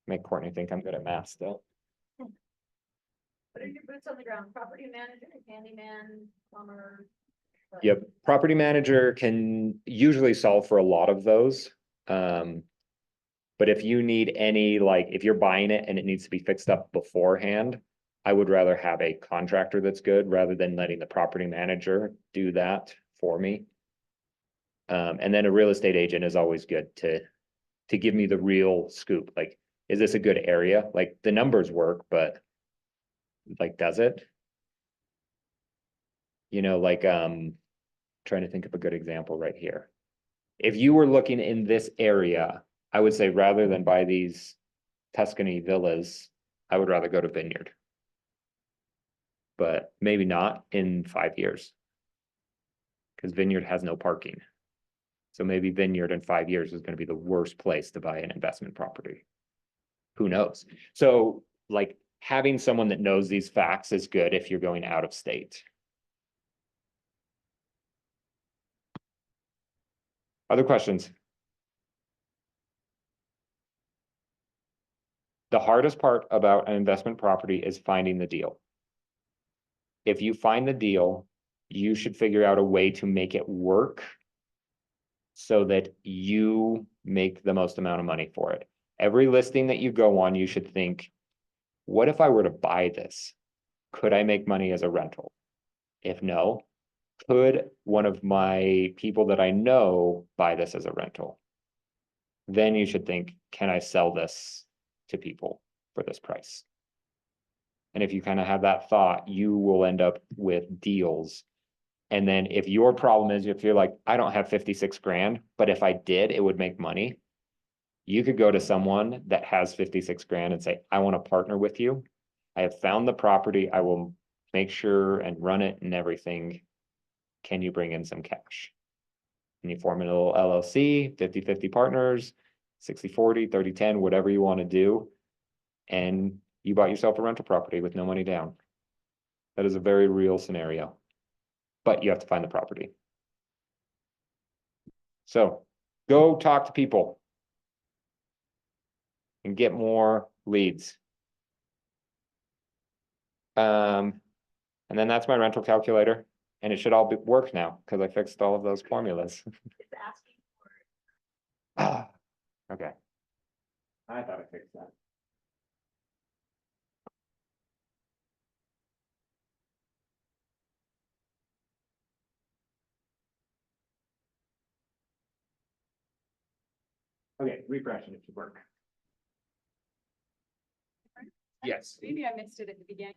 make Courtney think I'm good at math still. what are your boots on the ground? Property manager, handyman, plumber? What? Yep, property manager can usually solve for a lot of those. But if you need any, like, if you're buying it and it needs to be fixed up beforehand, I would rather have a contractor that's good rather than letting the property manager do that for me. And then a real estate agent is always good to give me the real scoop. Like, is this a good area? Like, the numbers work, but like, does it? You know, like, trying to think of a good example right here. If you were looking in this area, I would say rather than buy these Tuscany villas, I would rather go to Vineyard. But maybe not in 5 years. Because Vineyard has no parking. So maybe Vineyard in 5 years is going to be the worst place to buy an investment property. Who knows? So, like, having someone that knows these facts is good if you're going out of state. Other questions? The hardest part about an investment property is finding the deal. If you find the deal, you should figure out a way to make it work so that you make the most amount of money for it. Every listing that you go on, you should think, what if I were to buy this? Could I make money as a rental? If no, could one of my people that I know buy this as a rental? Then you should think, can I sell this to people for this price? And if you kind of have that thought, you will end up with deals. And then if your problem is, if you're like, I don't have 56 grand, but if I did, it would make money. You could go to someone that has 56 grand and say, I want to partner with you. I have found the property. I will make sure and run it and everything. Can you bring in some cash? And you form a little LLC, 50-50 partners, 60-40, 30-10, whatever you want to do. And you bought yourself a rental property with no money down. That is a very real scenario. But you have to find the property. So go talk to people and get more leads. And then that's my rental calculator, and it should all work now because I fixed all of those formulas. It's asking for, Ah, okay. I thought I fixed that. Okay, refresh and it should work. Yes. Maybe I missed it at the beginning.